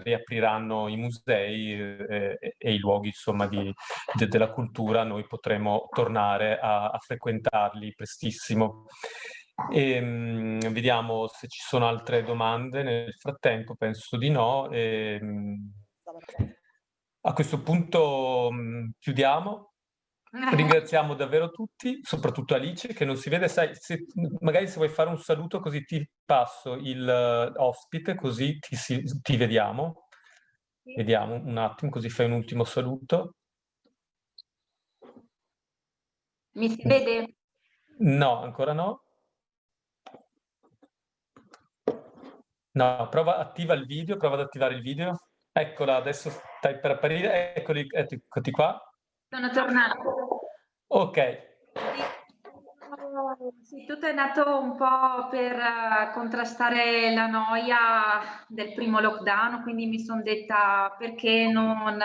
riapriranno i musei e i luoghi insomma della cultura, noi potremo tornare a frequentarli prestissimo. Vediamo se ci sono altre domande nel frattempo, penso di no. A questo punto chiudiamo. Ringraziamo davvero tutti, soprattutto Alice che non si vede, sai, magari se vuoi fare un saluto così ti passo il ospite, così ti vediamo. Vediamo un attimo, così fai un ultimo saluto. Mi si vede? No, ancora no. No, attiva il video, prova ad attivare il video. Eccola, adesso stai per apparire, eccoti qua. Sono tornata. Ok. Sì, tutto è nato un po' per contrastare la noia del primo lockdown, quindi mi sono detta perché non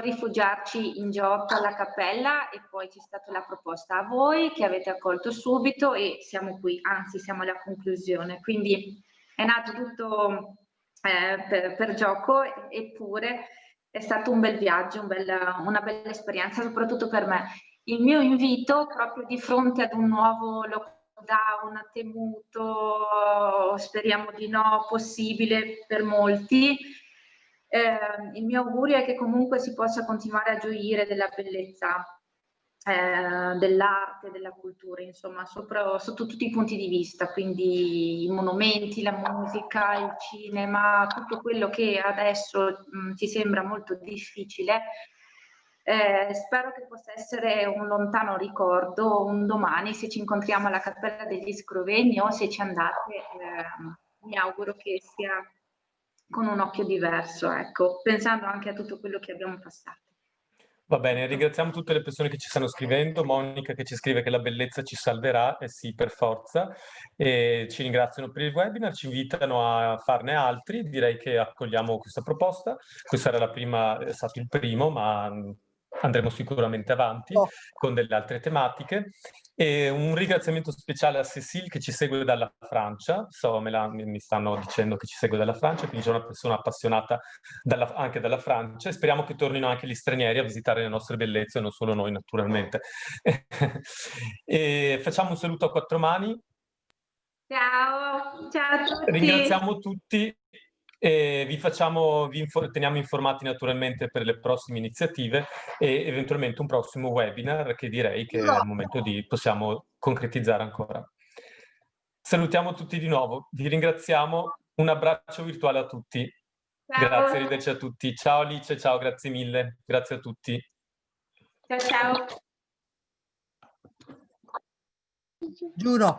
rifugiarci in Giotto alla cappella, e poi c'è stata la proposta a voi che avete accolto subito e siamo qui, anzi siamo alla conclusione, quindi è nato tutto per gioco, eppure è stato un bel viaggio, una bella esperienza soprattutto per me. Il mio invito, proprio di fronte ad un nuovo lockdown temuto, speriamo di no, possibile per molti, il mio augurio è che comunque si possa continuare a gioire della bellezza dell'arte, della cultura, insomma, sotto tutti i punti di vista, quindi i monumenti, la musica, il cinema, tutto quello che adesso ci sembra molto difficile. Spero che possa essere un lontano ricordo un domani, se ci incontriamo alla Cappella degli Scrovegni o se ci andate, mi auguro che sia con un occhio diverso, ecco, pensando anche a tutto quello che abbiamo passato. Va bene, ringraziamo tutte le persone che ci stanno scrivendo, Monica che ci scrive che la bellezza ci salverà, e sì, per forza, e ci ringraziano per il webinar, ci invitano a farne altri, direi che accogliamo questa proposta, questo era è stato il primo, ma andremo sicuramente avanti con delle altre tematiche. E un ringraziamento speciale a Cécile che ci segue dalla Francia, mi stanno dicendo che ci segue dalla Francia, quindi c'è una persona appassionata anche dalla Francia, e speriamo che tornino anche gli stranieri a visitare le nostre bellezze, non solo noi naturalmente. E facciamo un saluto a quattro mani. Ciao, ciao a tutti. Ringraziamo tutti e teniamo informati naturalmente per le prossime iniziative e eventualmente un prossimo webinar che direi che è il momento di possiamo concretizzare ancora. Salutiamo tutti di nuovo, vi ringraziamo, un abbraccio virtuale a tutti. Ciao. Grazie, arrivederci a tutti. Ciao Alice, ciao, grazie mille, grazie a tutti. Ciao ciao. Giuro.